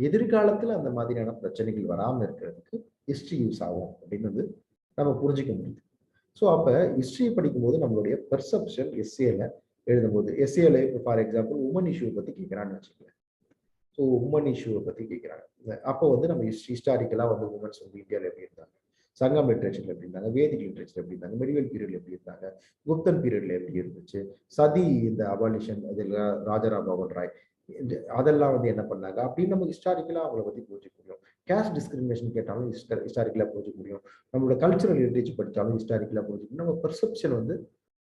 எதிர்காலத்துல அந்த மாதிரியான பிரச்சனைகள் வராம இருக்கிறதுக்கு ஹிஸ்டரி யூஸ் ஆகும் அப்படின்னு வந்து நம்ம புரிஞ்சுக்க முடியுது. ஸோ அப்போ ஹிஸ்ட்ரி படிக்கும்போது நம்மளுடைய பெர்செப்ஷன் எஸ்ஏல எழுதும்போது எஸ்ஏல இப்போ ஃபார் எக்ஸாம்பிள் உமன் இஷ்யூவை பற்றி கேட்குறான்னு வச்சுக்கோங்க. ஸோ உமன் இஷ்யூவை பற்றி கேட்குறாங்க. அப்போ வந்து நம்ம ஹிஸ்டாரிக்கலாக வந்து உமன்ஸ் வந்து இந்தியாவில் எப்படி இருந்தாங்க, சங்கம் லிட்ரேச்சர்ல எப்படி இருந்தாங்க, வேதிக் லிட்ரேச்சர் எப்படி இருந்தாங்க, மெடிவல் பீரியட்ல எப்படி இருந்தாங்க, குப்தன் பீரியட்ல எப்படி இருந்துச்சு, சதி இந்த அபாலிஷன் அதெல்லாம் ராஜாராம் மோகன் ராய் அதெல்லாம் வந்து என்ன பண்ணாங்க அப்படின்னு நம்ம ஹிஸ்டாரிக்கலாக அவங்கள பற்றி புரிஞ்சுக்க முடியும். கேஸ்ட் டிஸ்கிரிமினேஷன் கேட்டாலும் ஹிஸ்டாரிக்கலாக புரிஞ்சுக்க முடியும். நம்மளோட கல்ச்சுரல் ஹெரிட்டேஜ் படித்தாலும் ஹிஸ்டாரிக்கலாக புரிஞ்சுக்க முடியும். நம்ம பெர்செப்ஷன் வந்து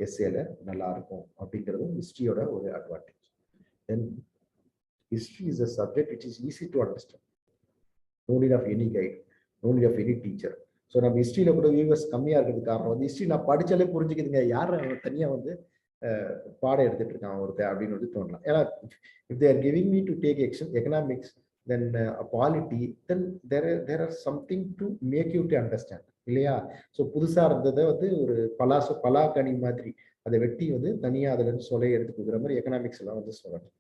எஸ்ஏல நல்லா இருக்கும் அப்படிங்கிறதும் ஹிஸ்ட்ரியோட ஒரு advantage. Then history is a subject which is easy to understand. No need of any guide, no need of any teacher. So நம்ம ஹிஸ்ட்ரியில கூட வியூவர்ஸ் கம்மியாக இருக்கிறது காரணம் வந்து ஹிஸ்ட்ரி நான் படித்தாலே புரிஞ்சுக்குதுங்க, யாரும் தனியாக வந்து பாடம் எடுத்துட்டு இருக்கான் ஒருத்தர் அப்படின்னு வந்து தோணலாம். ஏன்னா if they are giving me to take economics then polity then there are something to make you to understand இல்லையா. ஸோ புதுசாக இருந்ததை வந்து ஒரு பலாக்கனி மாதிரி அதை வெட்டி வந்து தனியாக அதுல இருந்து சொல்ல எடுத்து கொடுக்குற மாதிரி எக்கனாமிக்ஸ் எல்லாம் வந்து சொல்லணும்.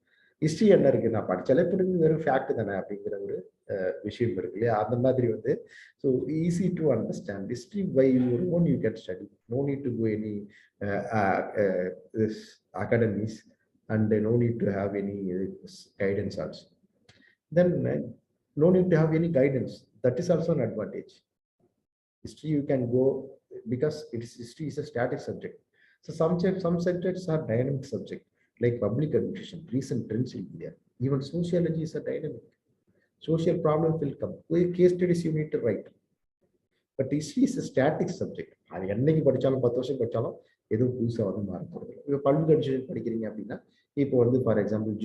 ஹிஸ்ட்ரி என்ன இருக்கு, நான் படிச்சாலே புரிஞ்சு வெறும் ஃபேக்ட் தானே அப்படிங்கிற ஒரு விஷயம் இருக்கு இல்லையா. அந்த மாதிரி வந்து so easy to understand history by your own you can study. No need to go any academies and no need to have any guidance also. Then no need to have any guidance. That is also an advantage. History you can go because history is a static subject. So some subjects are dynamic subject like public administration, recent trends will be there. Even sociology is a dynamic. Social problems will come. Case studies you need to write. But history is a static subject. அது என்னைக்கு படித்தாலும் 10 வருஷம் படித்தாலும் எதுவும் புதுசாக வந்து மாற போகிறது. இப்போ பப்ளிக் அட்மினிஸ்ட்ரேஷன் படிக்கிறீங்க அப்படின்னா இப்போ வந்து ஃபார் எக்ஸாம்பிள்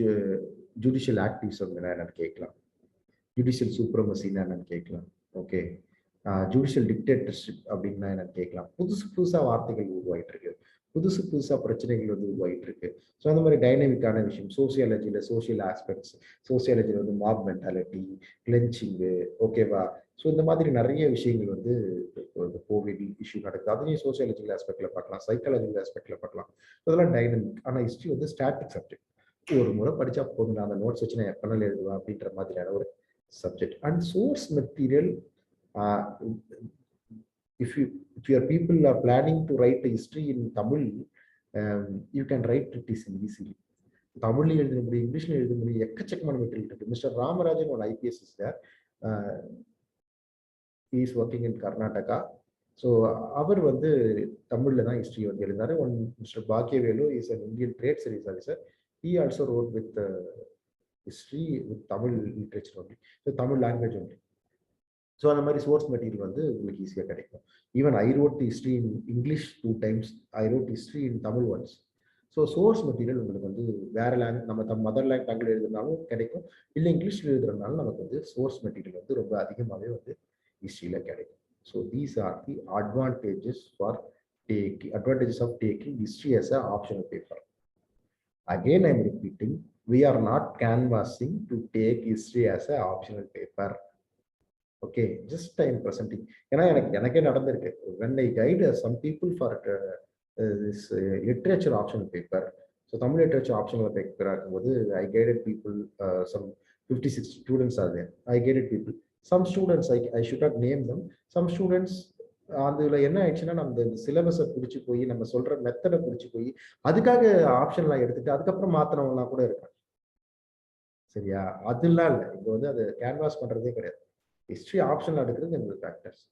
ஜுடிஷியல் ஆக்டிவிசம் என்னன்னு கேட்கலாம், ஜுடிஷியல் சூப்ரமசின்னா என்னன்னு கேட்கலாம், ஓகே ஜுடிஷியல் டிக்டேட்டர்ஷிப் அப்படின்னா என்னன்னு கேட்கலாம். புதுசாக வார்த்தைகள் உருவாயிட்டு இருக்கு, புதுசாக பிரச்சனைகள் வந்து உருவாயிட்டு இருக்கு. ஸோ அந்த மாதிரி டைனமிக்கான விஷயம் சோசியாலஜியில் சோசியல் ஆஸ்பெக்ட்ஸ், சோசியாலஜியில் வந்து மாப் மென்டாலிட்டி, கிளென்ச்சிங்கு, ஓகேவா. ஸோ இந்த மாதிரி நிறைய விஷயங்கள் வந்து கோவிட் இஷ்யூ நடக்குது, அதையும் சோசியாலஜிக்கல் ஆஸ்பெக்ட்ல பார்க்கலாம், சைக்காலஜிக்கல் ஆஸ்பெக்ட்ல பார்க்கலாம். அதெல்லாம் டைனமிக். ஆனால் ஹிஸ்ட்ரி வந்து ஸ்டாட்டிக் சப்ஜெக்ட். ஒரு முறை படிச்சா போதும், நான் அந்த நோட்ஸ் வச்சு நான் எப்பனாலும் எழுதுவேன் அப்படின்ற மாதிரியான ஒரு subject. And source material, if your people are planning to write history in Tamil, you can write it easily. தமிழ்ல எழுத முடியும், இங்கிலீஷ்ல எழுத முடியும், எக்கச்சக்கமான மெட்டீரியல் இருக்கு. மிஸ்டர் ராமராஜன் ஒரு IPS is there, he is working in Karnataka. So அவர் வந்து தமிழ்ல தான் ஹிஸ்ட்ரி வந்து எழுந்தாரு. One mister Bakkiyavelu is an Indian trade service officer. he also wrote with history with Tamil literature only, so Tamil language only. So அந்த மாதிரி சோர்ஸ் மெட்டீரியல் வந்து உங்களுக்கு ஈஸியாக கிடைக்கும். Even I wrote history in English 2 times, I wrote history in Tamil once. So source material உங்களுக்கு வந்து வேற நம்ம மதர் லேங் தமிழ் எழுதுனாலும் கிடைக்கும், இல்லை இங்கிலீஷில் எழுதுறதுனாலும் நமக்கு வந்து சோர்ஸ் மெட்டீரியல் வந்து ரொம்ப அதிகமாகவே வந்து ஹிஸ்ட்ரியில் கிடைக்கும். So these are the advantages of taking history as an optional paper. Again, I am repeating, we are not canvassing to take history as an optional paper. Okay, just I am presenting. ஏன்னா எனக்கே நடந்திருக்கு. when I guide some people for this literature optional paper, so Tamil literature optional paper ஆகும்போது I guided people, some 50-60 students are there. I guided people. Some students, I should not name them. Some students அதுல என்ன ஆயிடுச்சுன்னா, நம்ம இந்த சிலபஸை பிடிச்சி போய் நம்ம சொல்ற மெத்தடை பிடிச்சி போய் அதுக்காக ஆப்ஷன்லாம் எடுத்துட்டு அதுக்கப்புறம் மாத்தினவங்கலாம் கூட இருக்காங்க. சரியா, அதெல்லாம் இல்லை. இங்க வந்து அதை கேன்வாஸ் பண்றதே கிடையாது. ஹிஸ்ட்ரி ஆப்ஷன் எடுக்கிறது எங்களுக்கு ஃபேக்டர்ஸ்.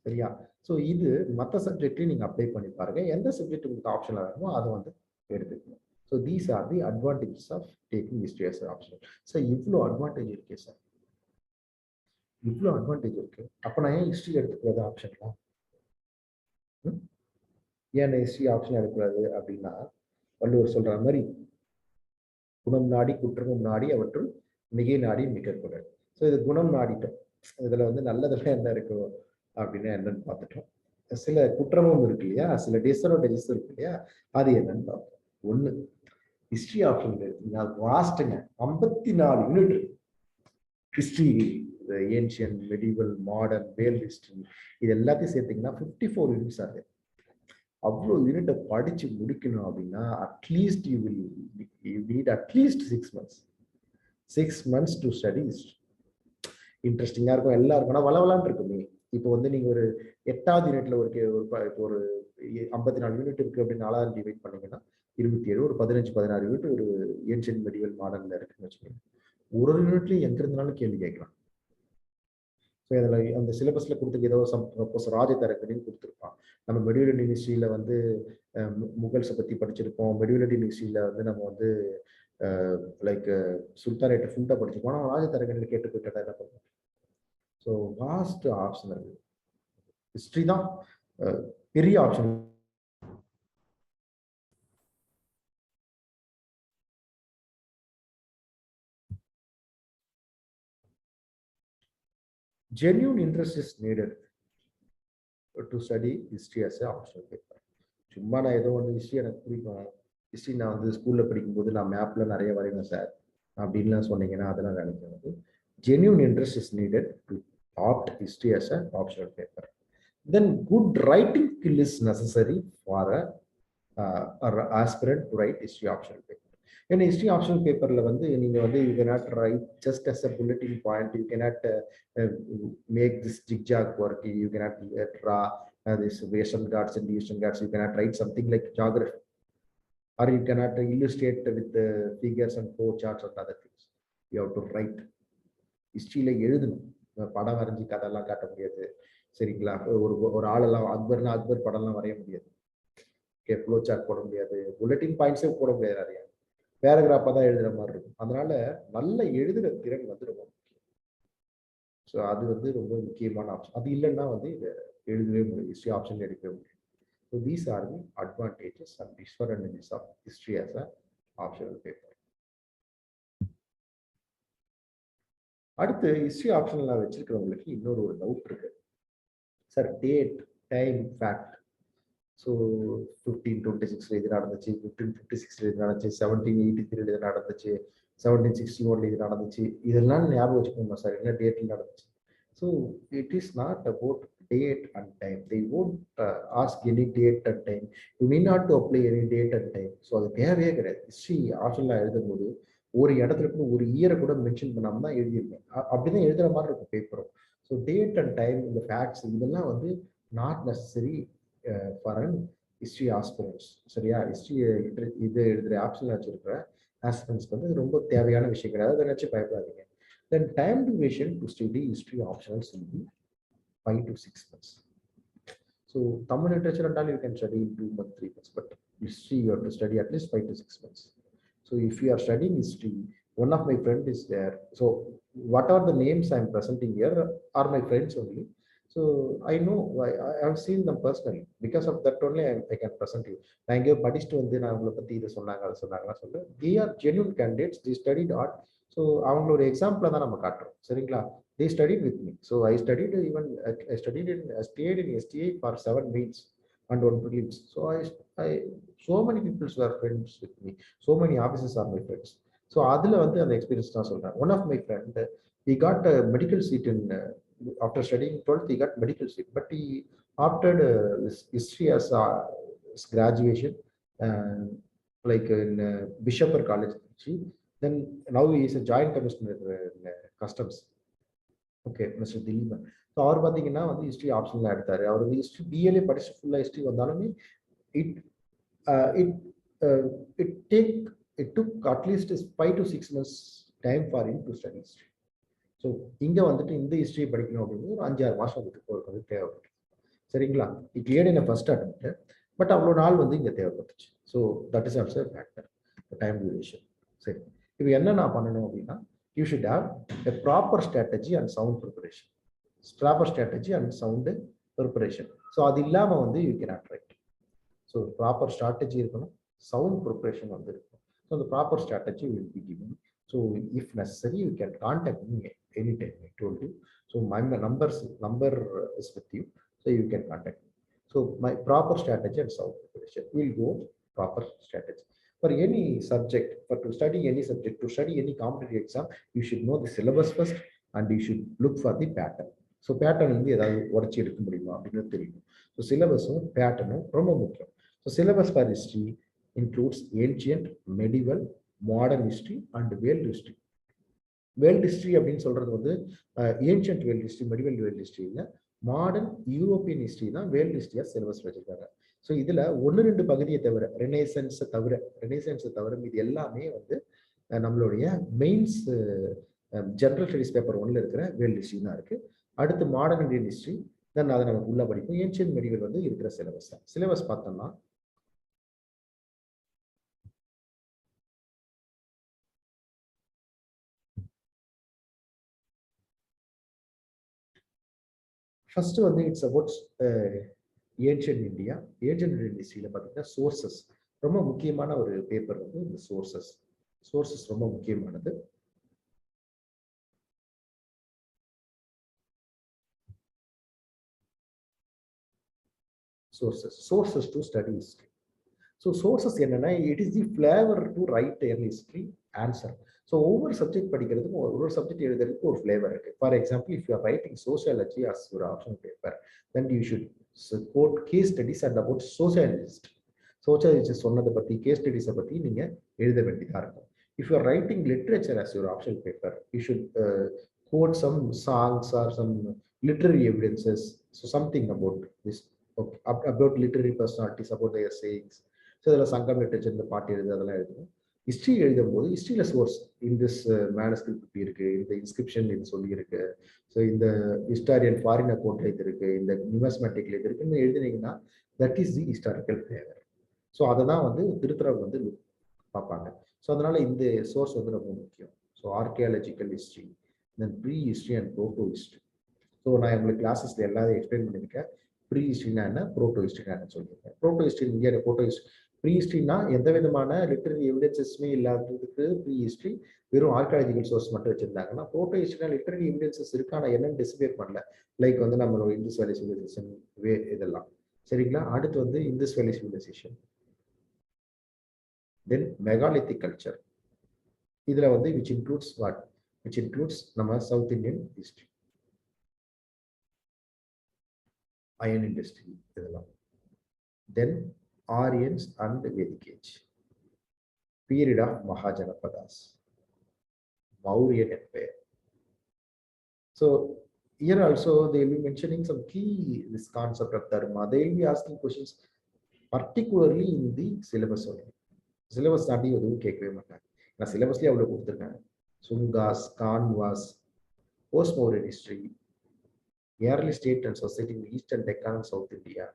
சரியா. ஸோ இது மற்ற சப்ஜெக்ட்லையும் நீங்கள் அப்ளை பண்ணி பாருங்க. எந்த சப்ஜெக்ட் உங்களுக்கு ஆப்ஷனாக வேணுமோ அதை வந்து எடுத்துக்கணும். So these are the advantages of taking history as option. Sir இவ்வளோ அட்வான்டேஜ் இருக்கே சார், இவ்வளோ அட்வான்டேஜ் இருக்கு, அப்போ நான் ஏன் ஹிஸ்ட்ரி எடுத்துக்கிறது ஆப்ஷன்லாம்? ஏன் ஹிஸ்ட்ரி ஆப்ஷன் எடுக்கிறது அப்படின்னா, வள்ளுவர் சொல்ற மாதிரி குணம் நாடி குற்றமும் நாடி அவற்றுள் மிகை நாடி மிகக்கூடாது. ஸோ இது குணம் நாடிட்டோம், இதுல வந்து நல்லதெல்லாம் என்ன இருக்கும் அப்படின்னா என்னன்னு பார்த்துட்டோம். சில குற்றமும் இருக்கு இல்லையா, சில டிஸ்அட்வான்டேஜஸ் இருக்கு இல்லையா, அது என்னன்னு பார்ப்போம். ஒண்ணு, ஹிஸ்டரி ஆப்ஷன் எடுத்தீங்கன்னா வாஸ்ட்டுங்க, 54 யூனிட் இருக்கு. History, ancient, medieval, modern, world history, இது எல்லாத்தையும் சேர்த்தீங்கன்னா 54 யூனிட்ஸ் ஆகுது. அவ்வளோ யூனிட்டை படிச்சு முடிக்கணும் அப்படின்னா at least you need at least 6 months. 6 months to study. இன்ட்ரெஸ்டிங்கா இருக்கும் எல்லாருக்கும். ஆனால் வளவலான் இருக்குமே. இப்போ வந்து நீங்க ஒரு 8வது யூனிட்ல இப்போ ஒரு 54 யூனிட் இருக்கு அப்படின்னு 4 டிவைட் பண்ணீங்கன்னா 27, ஒரு 15-16 யூனிட் ஒரு ஏன்ஷியன்ட் மெடிவல் மாடர்ன்ல இருக்குன்னு வச்சுக்கோங்க. ஒரு யூனிட்லயும் எங்க இருந்தாலும் கேள்வி கேட்கலாம். ஸோ அதில் அந்த சிலபஸ்ல கொடுத்துருக்கு ஏதோ சப்போஸ் ராஜதரகனின்னு கொடுத்துருப்பான். நம்ம மெடிவல் ஹிஸ்ட்ரியில வந்து முகல்ஸை பத்தி படிச்சிருப்போம். மெடிவல் ஹிஸ்ட்ரியில வந்து நம்ம வந்து லைக் சுல்தானேட்டை ஃபுல்லாக படிச்சிருப்போம். ஆனால் ராஜதரகனில் கேட்டு போயிட்டா என்ன பண்ணுவோம்? ஸோ வாஸ்ட் ஆப்ஷன் அது. ஹிஸ்ட்ரி தான் பெரிய option. Genuine interest is needed to study history as an optional paper. சும்மா நான் ஏதோ ஒன்று ஹிஸ்ட்ரி எனக்கு பிடிக்கும், ஹிஸ்ட்ரி நான் வந்து ஸ்கூல்ல படிக்கும்போது நான் மேப்ல நிறைய வரைவேன் சார் அப்படின்லாம் சொன்னீங்கன்னா அதெல்லாம் நினைக்கிறது. Genuine interest is needed to opt history as an optional paper. Then good writing skill is necessary for a aspirant to write history optional paper. ஏன்னா ஹிஸ்ட்ரி ஆப்ஷனல் பேப்பர்ல வந்து நீங்க வந்து you cannot write just as a bulleting point, you cannot make this zigzag work, you cannot draw this western ghats and eastern ghats, you cannot write something like geography, or you cannot illustrate with the figures and flow charts and other things. You have to write. ஹிஸ்ட்ரியில எழுதணும். படம் வரைஞ்சி கதெல்லாம் காட்ட முடியாது, சரிங்களா? ஒரு ஆளெல்லாம் அக்பர்னா அக்பர் படம்லாம் வரைய முடியாது, ஃப்ளோ சார்ட் போட முடியாது, புல்லட்டின் பாயிண்ட்ஸே போட முடியாது, நிறைய பேராகிராஃபாக தான் எழுதுற மாதிரி இருக்கும். அதனால நல்ல எழுதுகிற திறன் வந்து ரொம்ப முக்கியம். ஸோ அது வந்து ரொம்ப முக்கியமான ஆப்ஷன். அது இல்லைன்னா வந்து இதை எழுதவே முடியும், ஹிஸ்ட்ரி ஆப்ஷன் எடுக்கவே முடியும். So these are the advantages and disadvantages of history as a optional paper. அடுத்து ஹிஸ்ட்ரி ஆப்ஷனல் நான் வச்சிருக்கிறவங்களுக்கு இன்னொரு டவுட் இருக்கு sir. Date, time, fact. So 1526 இது நடந்துச்சு, 1556 இது நடந்துச்சு, 1783 இது நடந்துச்சு, 1761 இது நடந்துச்சு, இதெல்லாம் ஞாபகம் வச்சுக்கோங்க சார், என்ன டேட்ல நடந்துச்சு. So it is not about date and time. They won't ask any date and time. You need not to apply any date and time. So அது தேவையே கிடையாது. ஹிஸ்ட்ரி ஆப்ஷன்ல எழுதும்போது ஒரு இடத்துல கூட ஒரு இயரை கூட மென்ஷன் பண்ணாம தான் எழுதியிருக்கேன். அப்படிதான் எழுதுற மாதிரி இருக்கும் பேப்பரும். ஸோ டேட் அண்ட் டைம், இந்த ஃபேக்ட்ஸ் இதெல்லாம் வந்து not necessary for an history aspirants. சரியா? ஹிஸ்ட்ரி இது எழுதுகிற ஆப்ஷன்ல வச்சிருக்கிற ஆஸ்பிரன்ஸ்க்கு வந்து ரொம்ப தேவையான விஷயம் கிடையாது, அதை நினச்சி பயப்படாதீங்க. தென் time duration to study history optionals will be 5 to 6 months. So Tamil literature and all you can study in 2 months, 3 months, but history you have to study at least 5 to 6 months. So if you are studying history, one of my friend is there. So what are the names I am presenting here are my friends only. So I know, I have seen them personally. Because of that only I can present you. நான் இங்கே படிச்சுட்டு வந்து நான் அவங்களை பற்றி இதை சொன்னாங்க அதை சொன்னாங்கன்னா சொல்ல, they are genuine candidates, they studied art. So அவங்களோட எக்ஸாம்பிளை தான் நம்ம காட்டுறோம், சரிங்களா? They studied with me. So I stayed in STA for 7 weeks and 1 prelims. So so many people were friends with me. So many officers are my friends. So adula வந்து அந்த எக்ஸ்பீரியன்ஸ் தான் சொல்றேன். One of my friend, he got a medical seat in after studying 12th, he got medical seat, but he opted history as his graduation, like in Bishopper College. Then now he is a joint commissioner in customs. Okay, mister Dileepan. So அவர் பார்த்தீங்கன்னா வந்து ஹிஸ்ட்ரி ஆப்ஷனில் எடுத்தார். அவர் வந்து ஹிஸ்ட்ரி பிஏலே படிச்சு ஃபுல்லாக ஹிஸ்ட்ரி வந்தாலுமே it took at least 5 to 6 months time for him to study history. So இங்கே வந்துட்டு இந்த ஹிஸ்ட்ரி படிக்கணும் அப்படின்னு ஒரு 5-6 மாதம் அதுக்கு தேவைப்பட்டு, சரிங்களா? It cleared in first attempt, but அவ்வளோ நாள் வந்து இங்கே தேவைப்பட்டுச்சு. So that is also factor, time duration. சரி, இப்போ என்ன நான் பண்ணணும் அப்படின்னா, you should have a proper strategy and sound preparation. Proper strategy and sound preparation. So அது இல்லாம வந்து you cannot write. So proper strategy இருக்கணும், sound preparation வந்து இருக்கும். So the proper strategy will be given. So if necessary you can contact me anytime. I told you. So my number is with you. So you can contact me. So my proper strategy and sound preparation will go proper strategy. For any subject, to study any subject, to study any competitive exam, you should know the syllabus first and you should look for the pattern. So pattern வந்து ஏதாவது உடைச்சி எடுக்க முடியுமா அப்படின்னு தெரியும். ஸோ சிலபஸும் பேட்டர்னும் ரொம்ப முக்கியம். So syllabus for history includes ancient, medieval, modern history and world history. World history அப்படின்னு சொல்றது வந்து ancient world history, medieval world history இல்லை, மாடர்ன் யூரோப்பியன் ஹிஸ்ட்ரி தான் வேர்ல்டு ஹிஸ்ட்ரியா சிலபஸ் வச்சிருக்காங்க. ஸோ இதுல ஒன்று ரெண்டு பகுதியை தவிர, ரெனேசன்ஸை தவிர இது எல்லாமே வந்து நம்மளுடைய மெயின்ஸ் ஜெனரல் ஸ்டடிஸ் பேப்பர் ஒன்ல இருக்கிற வேர்ல்டு ஹிஸ்ட்ரி தான் இருக்கு. அடுத்து மாடர்ன் இந்தியன் ஹிஸ்ட்ரி, தென் அதை நமக்கு உள்ள படிக்கும். ஏன்ஷியன்ட் மெடிவல் வந்து இருக்கிற சிலபஸ் தான். சிலபஸ் பார்த்தோம்னா ஃபர்ஸ்ட் வந்து it's about ancient India. Ancient Indian ஹிஸ்ட்ரியில பார்த்தீங்கன்னா சோர்சஸ் ரொம்ப முக்கியமான ஒரு பேப்பர் வந்து இந்த சோர்சஸ் ரொம்ப முக்கியமானது. sources to study history. So sources என்னன்னா, it is the flavor to write early history answer. So ஒவ்வொரு சப்ஜெக்ட் படிக்கிறதுக்கும் ஒரு சப்ஜெக்ட் எழுதுறதுக்கு ஒரு ஃபிளேவர் இருக்கு. For example, if you are writing sociology as ஒரு option paper, then you should quote case studies and about sociologist சொன்னதை பத்தி, கேஸ் ஸ்டடிஸை பத்தி நீங்க எழுத வேண்டியதா இருக்கும். If you are writing literature as ஒரு option paper, you should quote some songs or some literary evidences, so something about this, about literary personalities, about their sayings. So இதில் சங்கம் லிட்டரேச்சர், இந்த பாட்டு எழுது, அதெல்லாம் எழுதணும். ஹிஸ்ட்ரி எழுதும் போது ஹிஸ்ட்ரியில சோர்ஸ், இந்த மேனஸ்கிரிப்ட் இப்படி இருக்கு, இந்த இன்ஸ்கிரிப்ஷன் இது சொல்லியிருக்கு, ஸோ இந்த ஹிஸ்டாரியன் ஃபாரின் அக்கௌண்ட்ல இது இருக்கு, இந்த நியூமஸ்மேட்டிக்ல இது இருக்குன்னு எழுதுனீங்கன்னா that is the historical flavour. So அதை தான் வந்து திருத்தரவு வந்து பார்ப்பாங்க. ஸோ அதனால இந்த சோர்ஸ் வந்து ரொம்ப முக்கியம். So archaeological history, then pre history and proto history. So நான் உங்களுக்கு கிளாஸஸ்ல எல்லாத்தையும் எக்ஸ்பிளைன் பண்ணியிருக்கேன். ப்ரீ ஹிஸ்ட்ரினா என்ன, ப்ரோட்டோ ஹிஸ்ட்ரினா என்ன சொல்லியிருக்கேன். ப்ரோட்டோ ஹிஸ்ட்ரி இந்தியாவில் ப்ரோட்டோ ஹிஸ்ட்ரி, ப்ரீ ஹிஸ்ட்ரினா எந்த விதமான லிட்டரரி எவிடன்சஸுமே இல்லாததுக்கு ப்ரீ ஹிஸ்ட்ரி, வெறும் ஆர்கியாலஜிக்கல் சோர்ஸ் மட்டும் வச்சிருந்தாங்கன்னா, ப்ரோட்டோ ஹிஸ்ட்ரினா லிட்டரரி எவிடன்சஸ் இருக்கான என்னன்னு டிசைட் பண்ணல. லைக் வந்து நம்மளோட இண்டஸ் வேலி சிவிலைசேஷன் இதெல்லாம் சரிங்களா. அடுத்து வந்து இண்டஸ் வேலி சிவிலைசேஷன், தென் மெகாலித்திக் கல்ச்சர். இதுல வந்து விச் இன்க்ளூட்ஸ் நம்ம south Indian history, iron industry இதெல்லாம். Then Aryans and Vedic age, period of Mahajanapadas, Mauryan Empire. So here also they will be mentioning some key this concept of dharma. They will be asking questions particularly in the syllabus only. Syllabus தாண்டி எதுவும் கேட்கவே மாட்டாங்க. நான் சிலபஸ்லேயே அவ்வளோ கொடுத்துருக்கேன். Sungas, Kanvas, post Mauryan history, early state and society in east and Deccan and south India,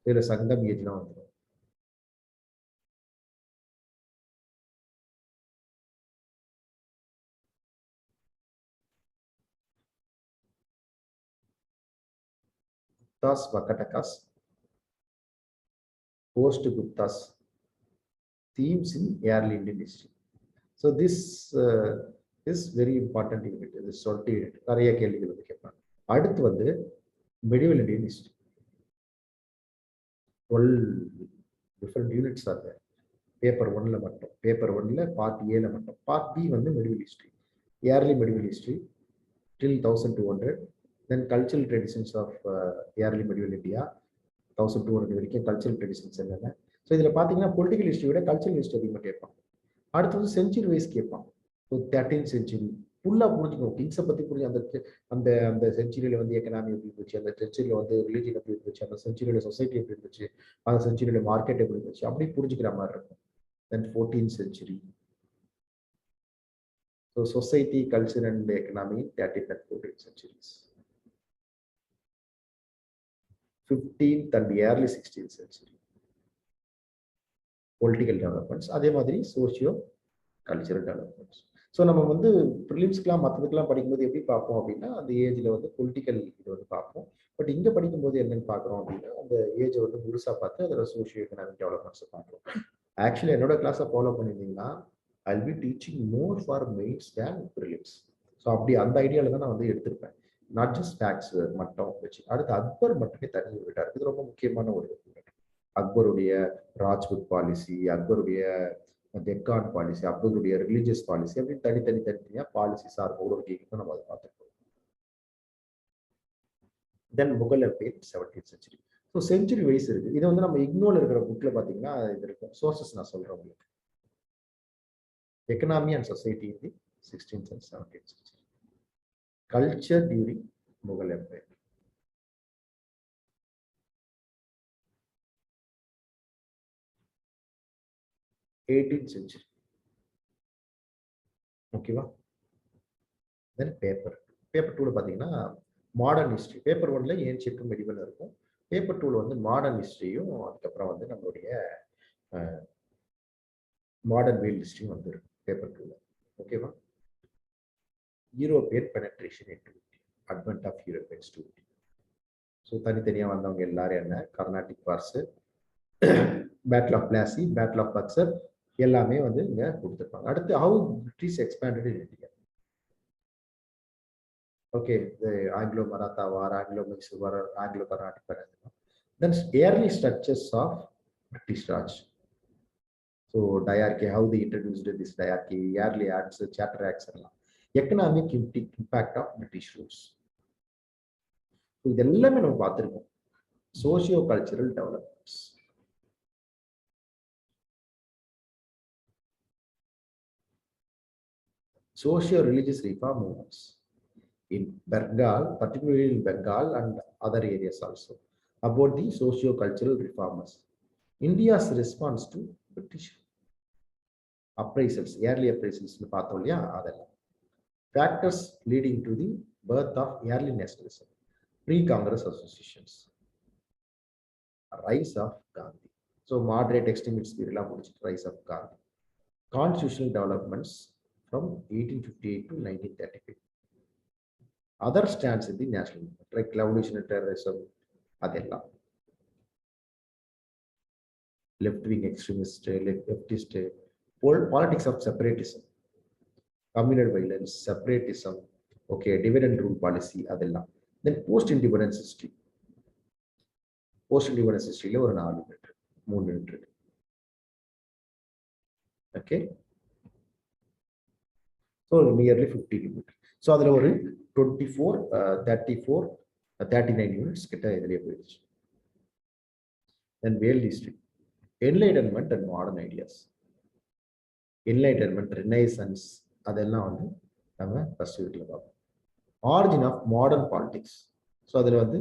இதில் சங்கம் ஏஜ்லாம் வந்துடும். Guptas, Vakatakas, post Guptas, themes in early Indian history. So this is very important unit. This சொல்லிட்டு நிறைய கேள்விகள் வந்து கேட்பாங்க. அடுத்து வந்து medieval Indian history. 12 different units are there. Paper 1ல மட்டும், பேப்பர் 1ல பார்ட் ஏல மட்டும். பார்ட் பி வந்து medieval history, early medieval history till 1200. Then cultural traditions of early medieval India 1200 வரைக்கும் கல்ச்சரல் ட்ரெடிஷன்ஸ் என்னென்ன. ஸோ இதில் பார்த்தீங்கன்னா பொலிட்டிக்கல் ஹிஸ்ட்ரியோட கல்ச்சரல் ஹிஸ்ட்ரி அதிகமாக கேட்பாங்க. அடுத்து வந்து செஞ்சுரி வைஸ் கேட்பாங்க. ஸோ 13th century ஃபுல்லாக புரிஞ்சுக்கணும். கிங்ஸை பற்றி புரிஞ்சு அந்த அந்த அந்த செஞ்சுரியில் வந்து எக்கனாமி எப்படி இருந்துச்சு, அந்த செஞ்சுரியில் வந்து ரிலீஜன் எப்படி இருந்துச்சு, அந்த செஞ்சுரியோட சொசைட்டி எப்படி இருந்துச்சு, அந்த செஞ்சுரியோட மார்க்கெட் எப்படி இருந்துச்சு, அப்படி புரிஞ்சுக்கிற மாதிரி இருக்கும். தென் 14th century. So society, culture and economy 13th and 14th centuries. 15th and early 16th century political developments, அதே மாதிரி சோசியோ கல்ச்சரல் டெவலப்மெண்ட்ஸ். ஸோ நம்ம வந்து ப்ரிலிம்ஸ்க்கெலாம் மற்றதுக்கெலாம் படிக்கும்போது எப்படி பார்ப்போம் அப்படின்னா, அந்த ஏஜில் வந்து பொலிட்டிக்கல் இது வந்து பார்ப்போம். பட் இங்கே படிக்கும்போது என்னென்னு பார்க்குறோம் அப்படின்னா, அந்த ஏஜை வந்து முழுசாக பார்த்து அதில் சோசியோ எக்கனாமிக் டெவலப்மெண்ட்ஸை பார்க்குறோம். ஆக்சுவலி என்னோட கிளாஸை ஃபாலோ பண்ணியிருந்தீங்கன்னா I will be teaching more for mains than prelims. So அப்படி அந்த ஐடியாவில் தான் நான் வந்து எடுத்திருப்பேன். நாட் ஜஸ்ட் ஃபேக்ட்ஸ் மட்டும் வச்சு. அடுத்து அக்பர் மட்டுமே தனி விட்டார். இது ரொம்ப முக்கியமான ஒரு அக்பருடைய ராஜ்புத் பாலிசி, அக்பருடைய டெக்கான் பாலிசி, அக்பருடைய ரிலீஜியஸ் பாலிசி அப்படின்னு தனித்தனியா பாலிசிஸ் ஆர் ஒவ்வொரு கேக்கும் நம்ம அதை பார்த்துருக்கோம். Then Mughal empire 17th century. So century wise இருக்கு. இதை வந்து நம்ம இக்னோல இருக்கிற புக்ல பார்த்தீங்கன்னா இது இருக்கும். சோர்சஸ் நான் சொல்றேன் உங்களுக்கு. Economy and society in the 16th and 17th century. Culture during Mughal empire. Century. ஓகேவா? Then paper. பேப்பர் டூல பார்த்தீங்கன்னா மாடர்ன் ஹிஸ்ட்ரி. பேப்பர் ஒன்ல ஏன்ஷியன்ட் மெடிவல் இருக்கும். பேப்பர் டூல வந்து மாடர்ன் ஹிஸ்ட்ரியும் அதுக்கப்புறம் வந்து நம்மளுடைய மாடர்ன் வேர்ல்ட் ஹிஸ்ட்ரியும் வந்து இருக்கும் பேப்பர் டூல. ஓகேவா? European penetration into advent of European student. So தனித்தனியாக வந்தவங்க எல்லாரும் என்ன, Carnatic wars, battle of Plassey, battle of Buxar எல்லாமே வந்து இங்க கொடுத்துருப்பாங்க. அடுத்து how British expanded in India. Okay, Anglo Maratha war, Anglo Mysore war, Anglo Carnatic war. Then early structures of British Raj. So dyarchy, how the introduced this dyarchy, early acts, charter acts எல்லாம். Economic impact of British rules. இது எல்லாமே நம்ம பார்த்துருக்கோம். Socio cultural developments. Socio-religious reform movements in Bengal, particularly in Bengal and other areas also, about the socio-cultural reformers. India's response to British appraisals, early appraisals, factors leading to the birth of early nationalism, pre-Congress associations, rise of Gandhi. So moderate extremist rise of Gandhi. Constitutional developments from 1858 to 1935. Other stands in the national movement, like revolutionary terrorism, adella. Left-wing extremist, leftist, politics of separatism, communal violence, separatism, okay, dividend rule policy, adella. Then post-independence history. Post-independence history, ஒரு 4 unit, 3 unit. Okay. So nearly 50 units. So அதில் ஒரு 24, 34, 39 யூனிட்ஸ் கிட்ட இதிலே போயிடுச்சு. Then world history, enlightenment and modern ideas. Enlightenment, renaissance, அதெல்லாம் வந்து நம்ம ஃபர்ஸ்ட் யூனிட்ல பார்ப்போம். Origin of modern politics. So அதில் வந்து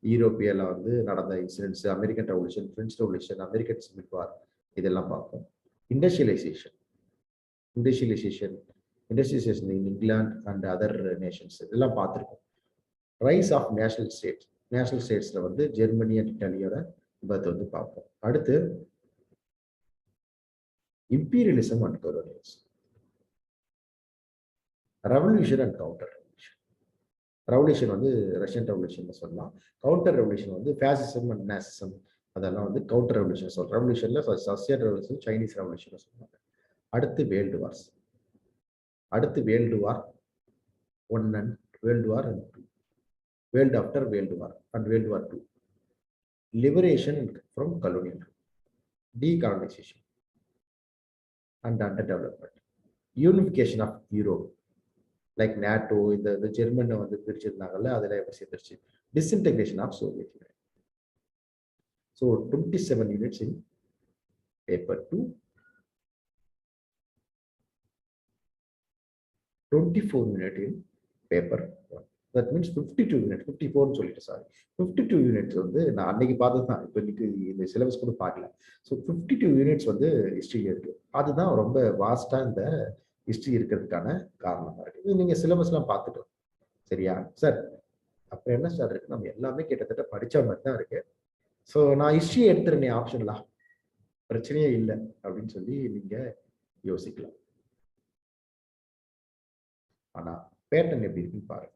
யூரோப்பியால வந்து நடந்த incidents, American revolution, French revolution, American civil war, இதெல்லாம் பார்ப்போம். Industrialisation in England and other nations இதெல்லாம் பார்த்துருக்கோம். ரைஸ் ஆஃப் நேஷனல் ஸ்டேட்ஸ்ல வந்து ஜெர்மனி அண்ட் இட்டாலியோட பர்த் வந்து பார்ப்போம். அடுத்து imperialism and colonialism, revolution and counter revolution. Revolution வந்து ரஷ்யன் ரெவல்யூஷன் சொல்லலாம். கவுண்டர் ரெவல்யூஷன் வந்து ஃபேசிசம் அண்ட் நேசிசம், அதெல்லாம் வந்து கவுண்டர் ரெவல்யூஷன் சொல்றோம். ரெவல்யூஷன்ல ரஷ்யன் ரெவல்யூஷன், சைனீஸ் ரெவல்யூஷன் சொல்லுவாங்க. அடுத்து வேர்ல்டு வார்ஸ். அடுத்து world war 1 and world war 2, world after world war and world war 2. Liberation from colonial rule, decolonisation and under development, unification of Europe, like NATO, இந்த ஜெர்மனை வந்து பிரிச்சிருந்தாங்கல்ல, அதில் எப்படி சேர்ந்துருச்சு. Disintegration of Soviet Union. So 27 units in paper 2, 24 units in paper 1. That means 52 units, 54 சொல்லிட்டு சாரி, 52 units வந்து நான் அன்னைக்கு பார்த்தது தான், இப்போ இன்னைக்கு இந்த சிலபஸ் கூட பார்க்கல. ஸோ 52 யூனிட்ஸ் வந்து ஹிஸ்ட்ரி இருக்கு. அதுதான் ரொம்ப வாஸ்டா இந்த ஹிஸ்ட்ரி இருக்கிறதுக்கான காரணமா இருக்கு. இது நீங்க சிலபஸ்லாம் பார்த்துட்டோம், சரியா சார்? அப்ப என்ன சார் இருக்கு, நம்ம எல்லாமே கிட்டத்தட்ட படிச்ச மாதிரி தான் இருக்கு. ஸோ நான் ஹிஸ்ட்ரி எடுத்துருந்தேன் ஆப்ஷன்லாம், பிரச்சனையே இல்லை அப்படின்னு சொல்லி நீங்க யோசிக்கலாம். ஆனா பேட்டர்ன் எப்படி இருக்குன்னு பாருங்க.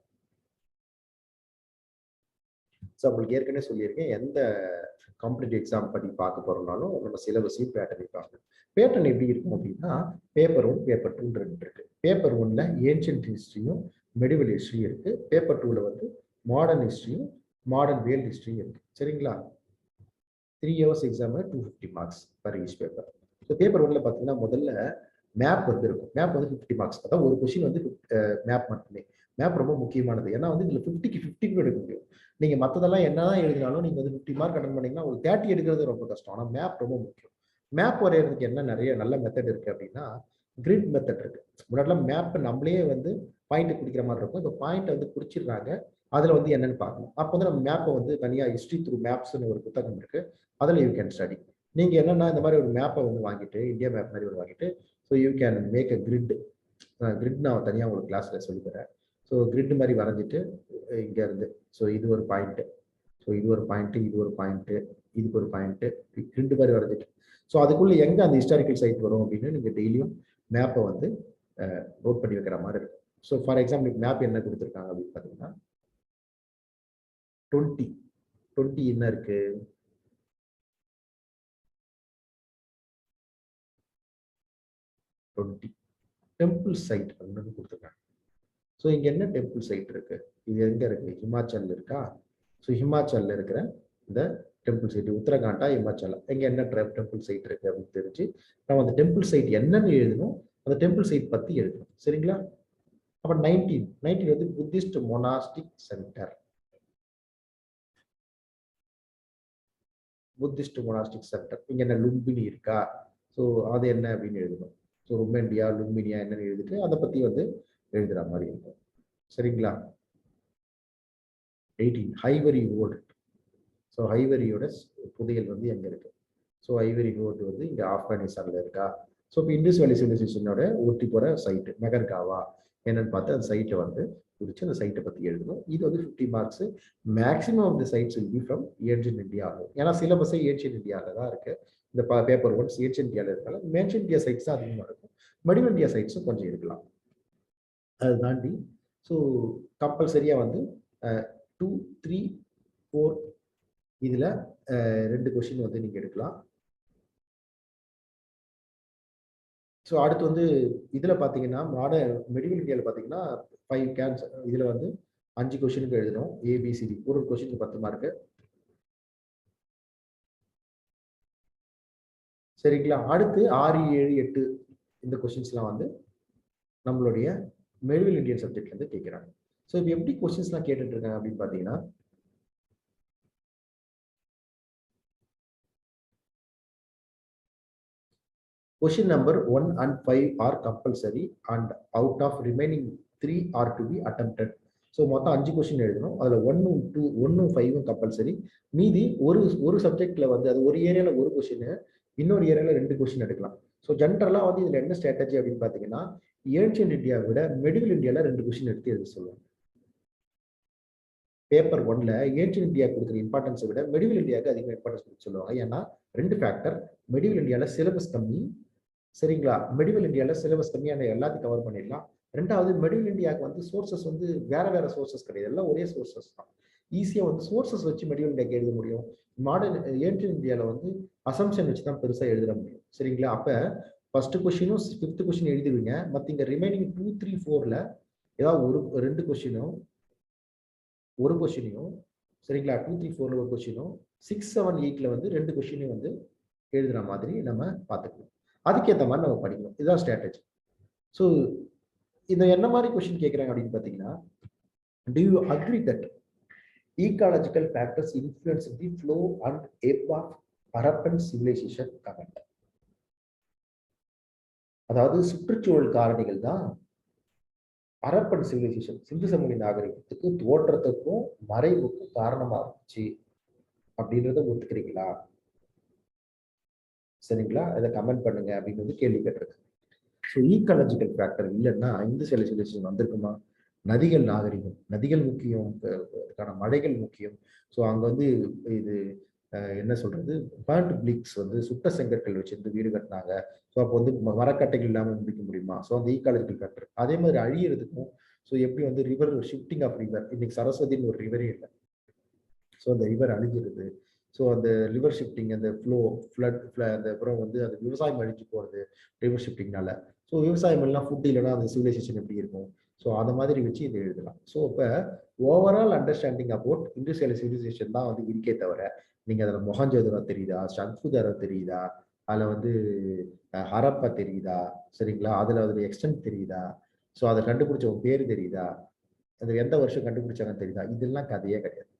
ஸோ உங்களுக்கு ஏற்கனவே சொல்லியிருக்கேன், எந்த காம்படிட்டிவ் எக்ஸாம் படி பார்க்க போறோம்னாலும் நம்ம சிலபஸையும் பேட்டர்னையும் பார்க்கணும். பேட்டர்ன் எப்படி இருக்கும் அப்படின்னா, பேப்பர் 1, பேப்பர் 2 ரெண்டு இருக்கு. பேப்பர் 1ல ஏன்ஷியன்ட் ஹிஸ்ட்ரியும் மெடிவல் ஹிஸ்ட்ரியும் இருக்கு. பேப்பர் 2ல வந்து மாடர்ன் ஹிஸ்ட்ரியும் மாடர்ன் வேர்ல்ட் ஹிஸ்ட்ரியும் இருக்கு. சரிங்களா? 3 hours exam 250 marks per each paper. So paper 1ல பார்த்தீங்கன்னா முதல்ல மேப் வந்து இருக்கும். மேப் வந்து 50 மார்க்ஸ். அதான் ஒரு கொஸ்டின் வந்து மேப் மட்டுமே. மேப் ரொம்ப முக்கியமானது. ஏன்னா வந்து இதுல 50க்கு 50 எடுக்க முடியும். நீங்க மத்ததெல்லாம் என்னதான் எழுதினாலும் நீங்க வந்து 50 மார்க் அட்டன் பண்ணீங்கன்னா ஒரு 30 எடுக்கிறது ரொம்ப கஷ்டம். ஆனா மேப் ரொம்ப முக்கியம். மேப் வரையறதுக்கு என்ன நிறைய நல்ல மெத்தட் இருக்கு அப்படின்னா கிரிட் மெத்தட் இருக்கு. முன்னாடிலாம் மேப் நம்மளே வந்து பாயிண்ட் குடிக்கிற மாதிரி இருக்கும். இப்போ பாயிண்ட் வந்து குடிச்சிடுறாங்க. அதுல வந்து என்னன்னு பார்க்கணும். அப்போ வந்து நம்ம மேப்பை வந்து தனியா ஹிஸ்டரி த்ரூ மேப்ஸ்னு ஒரு புத்தகம் இருக்கு. அதுல யூ கேன் ஸ்டடி. நீங்க என்னன்னா இந்த மாதிரி ஒரு மேப்பை வந்து வாங்கிட்டு இந்தியா மேப் மாதிரி ஒரு வாங்கிட்டு so you can make a grid. Grid நான் தனியாக உங்களுக்கு கிளாஸ்ல சொல்லித்தரேன். ஸோ கிரிட் மாதிரி வரைஞ்சிட்டு இங்க இருந்து ஸோ இது ஒரு பாயிண்ட், ஸோ இது ஒரு பாயிண்ட், இது ஒரு பாயிண்ட், இதுக்கு ஒரு பாயிண்ட், கிரிட் மாதிரி வரைஞ்சிட்டு ஸோ அதுக்குள்ள எங்க அந்த ஹிஸ்டாரிக்கல் சைட் வரும் அப்படின்னு நீங்க டெய்லியும் மேப்பை வந்து நோட் பண்ணி வைக்கிற மாதிரி இருக்கும். ஸோ ஃபார் எக்ஸாம்பிள் மேப் என்ன கொடுத்துருக்காங்க அப்படின்னு பார்த்தீங்கன்னா 20 என்ன இருக்கு, 20 டெம்பிள் சைட் அப்படின்னு கொடுத்துருக்காங்க. ஸோ இங்க என்ன டெம்பிள் சைட் இருக்கு, இது எங்க இருக்கு, ஹிமாச்சல் இருக்கா. ஸோ ஹிமாச்சல்ல இருக்கிற இந்த டெம்பிள் சைட் உத்தரகாண்டா ஹிமாச்சலா எங்க என்ன டெம்பிள் சைட் இருக்கு அப்படின்னு தெரிஞ்சு நம்ம அந்த டெம்பிள் சைட் என்னன்னு எழுதணும், அந்த டெம்பிள் சைட் பத்தி எழுதணும். சரிங்களா? அப்ப 19 வந்து Buddhist monastic centre. Buddhist monastic centre இங்க என்ன லும்பினி இருக்கா, ஸோ அது என்ன அப்படின்னு எழுதணும். ஸோ ருமெண்டியா லும்பினியா என்னன்னு எழுதிட்டு அதை பத்தி வந்து எழுதுற மாதிரி இருக்கும். சரிங்களா? 18 ஹைவரி ரோடு. ஸோ ஹைவரியோட புதையல் வந்து எங்க இருக்கு. ஸோ ஐவரி ரோடு வந்து இங்க ஆப்கானிஸ்தான்ல இருக்கா. ஸோ இப்போ இண்டஸ் வேலி சிவிலைசேஷனோட ஒட்டி போற சைட்டு மெகர்காவா என்னன்னு பார்த்து அந்த சைட்டை வந்து குறிச்சு அந்த சைட்டை பத்தி எழுதணும். இது வந்து 50 marks. Maximum of the sites will be from ancient India ஆகும். ஏன்னா சிலபஸே ஏன்ஷியன் இந்தியாவில் தான் இருக்கு. இந்த பேப்பர் ஒன்ஸ் ஏன்ஷியன் இந்தியாவில் இருக்கால மேன்ஷியன் இந்தியா சைட்ஸ் தான் அதிகமாக இருக்கும். மிடில் இந்தியா சைட்ஸும் கொஞ்சம் இருக்கலாம். அதை தாண்டி ஸோ கம்பல்சரியா வந்து 2, 3, 4 இதுல 2 கொஸ்டின் வந்து நீங்க எடுக்கலாம். ஸோ அடுத்து வந்து இதுல பாத்தீங்கன்னா மெடிவல் இந்தியாவில் பாத்தீங்கன்னா 5 கேன்ஸ் இதுல வந்து 5 கொஸ்டினுக்கு எழுதணும். ஏபிசிடி ஒரு கொஸ்டினுக்கு 10 மார்க்கு. சரிங்களா? அடுத்து 6, 7, 8 இந்த கொஸ்டின்ஸ்லாம் வந்து நம்மளுடைய மெடிவல் இந்தியன் சப்ஜெக்ட்ல இருந்து கேட்கிறாங்க. ஸோ இப்போ எப்படி கொஸ்டின்ஸ்லாம் கேட்டுட்டு இருக்காங்க அப்படின்னு பாத்தீங்கன்னா question number 1 and 5 are compulsory and out of remaining 3 are to be attempted. So மொத்தம் 5 கொஸ்டின் எழுதணும். அதுல 1, 2, 1, 5 கம்பல்சரி. மீதி ஒரு சப்ஜெக்ட்ல வந்து அது ஒரு ஏரியால ஒரு கொஸ்டின், இன்னொரு ஏரியால 2 கொஸ்டின் எடுக்கலாம். ஸோ ஜென்ரலா வந்து இதுல என்ன ஸ்ட்ராட்டஜி அப்படின்னு பாத்தீங்கன்னா ஏன்ஷியன் இந்தியா விட மெடிவல் இந்தியால 2 கொஸ்டின் எடுத்து எழுத சொல்லுவாங்க. பேப்பர் 1ல ஏன்ஷியன் இந்தியா கொடுக்குற இம்பார்ட்டன்ஸை விட மெடிவல் இந்தியாவுக்கு அதிகமாக இம்பார்ட்டன்ஸ் கொடுத்து சொல்லுவாங்க. ஏன்னா 2 ஃபேக்டர். மெடிவல் இந்தியால சிலபஸ் கம்மி. சரிங்களா? மெடிவல் இந்தியாவில் சிலபஸ் கம்மியான எல்லாத்தையும் கவர் பண்ணிடலாம். ரெண்டாவது மெடிவல் இந்தியாவுக்கு வந்து சோர்சஸ் வந்து வேற சோர்சஸ் கிடையாது, எல்லாம் ஒரே சோர்சஸ் தான். ஈஸியா வந்து சோர்சஸ் வச்சு மெடிவல் இந்தியாவுக்கு எழுத முடியும். மாடர்ன் ஏன்ஷியன் இந்தியாவில் வந்து அசம்ஷன் வச்சு தான் பெருசா எழுத முடியும். சரிங்களா? அப்ப ஃபர்ஸ்ட் கொஸ்டினும் 5th கொஸ்டின் எழுதிடுவீங்க. மத்த இங்க ரிமைனிங் 2, 3, 4ல ஏதாவது ஒரு 2 கொஸ்டினும் ஒரு கொஸ்டினையும் சரிங்களா 2, 3, 4ல ஒரு கொஸ்டினும் 6, 7, 8ல வந்து 2 கொஸ்டினையும் வந்து எழுதுற மாதிரி நம்ம பார்த்துக்கணும். அதுக்கேற்ற மாதிரி நம்ம படிக்கணும். இதுதான் ஸ்ட்ராட்டஜி. ஸோ இந்த என்ன மாதிரி கொஸ்டின் கேட்குறாங்க அப்படின்னு பார்த்தீங்கன்னா do you agree that ecological factors influence the flow and ebb of Harappan civilization? comment. அதாவது சுற்றுச்சூழல் காரணிகள் தான் ஹரப்பன் சிவிலைசேஷன் சிந்து சமவெளி நாகரிகத்துக்கு தோற்றத்துக்கும் மறைவுக்கும் காரணமா இருந்துச்சு அப்படின்றத ஒத்துக்கிறீங்களா? சரிங்களா? இதை கமெண்ட் பண்ணுங்க அப்படின்னு வந்து கேள்வி கேட்டிருக்கு. ஸோ ஈக்காலஜிக்கல் ஃபேக்டர் இல்லைன்னா இந்த சிவிலைசேஷன் வந்திருக்குமா? நதிகள் நாகரிகம், நதிகள் முக்கியம், அதுக்கான மழைகள் முக்கியம். ஸோ அங்க வந்து இது என்ன சொல்றது பேண்ட் பிளிக்ஸ் வந்து சுட்ட செங்கற்கள் வச்சிருந்து வீடு கட்டினாங்க. ஸோ அப்போ வந்து மரக்கட்டைகள் இல்லாமல் முடிக்க முடியுமா? ஸோ அந்த ஈக்காலஜிக்கல் ஃபேக்டர். அதே மாதிரி அழியறதுக்கும் ஸோ எப்படி வந்து ரிவர் ஷிஃப்டிங் ஆஃப் ரிவர், இன்னைக்கு சரஸ்வதினு ஒரு ரிவரே இல்லை. ஸோ அந்த ரிவர் அழிஞ்சிருது. ஸோ அந்த ரிவர் ஷிஃப்டிங், அந்த ஃப்ளட் அந்த அப்புறம் வந்து அந்த விவசாயம் அழிஞ்சு போகிறது ரிவர் ஷிஃப்டிங்னால. ஸோ விவசாயம் எல்லாம் ஃபுட் இல்லைன்னா அந்த சிவிலைசேஷன் எப்படி இருக்கும்? ஸோ அந்த மாதிரி வச்சு இது எழுதலாம். ஸோ இப்போ overall understanding about industrial civilisation தான் வந்து இருக்கே தவிர நீங்கள் அதில் மொஹஞ்சதாரோ தெரியுதா, சங்ஃபுதாரோ தெரியுதா, அதில் வந்து ஹரப்பா தெரியுதா, சரிங்களா, அதில் எக்ஸ்டென்ட் தெரியுதா, ஸோ அதை கண்டுபிடிச்ச பேர் தெரியுதா, அது எந்த வருஷம் கண்டுபிடிச்சாங்கன்னு தெரியுதா? இதெல்லாம் கதையே கிடையாது.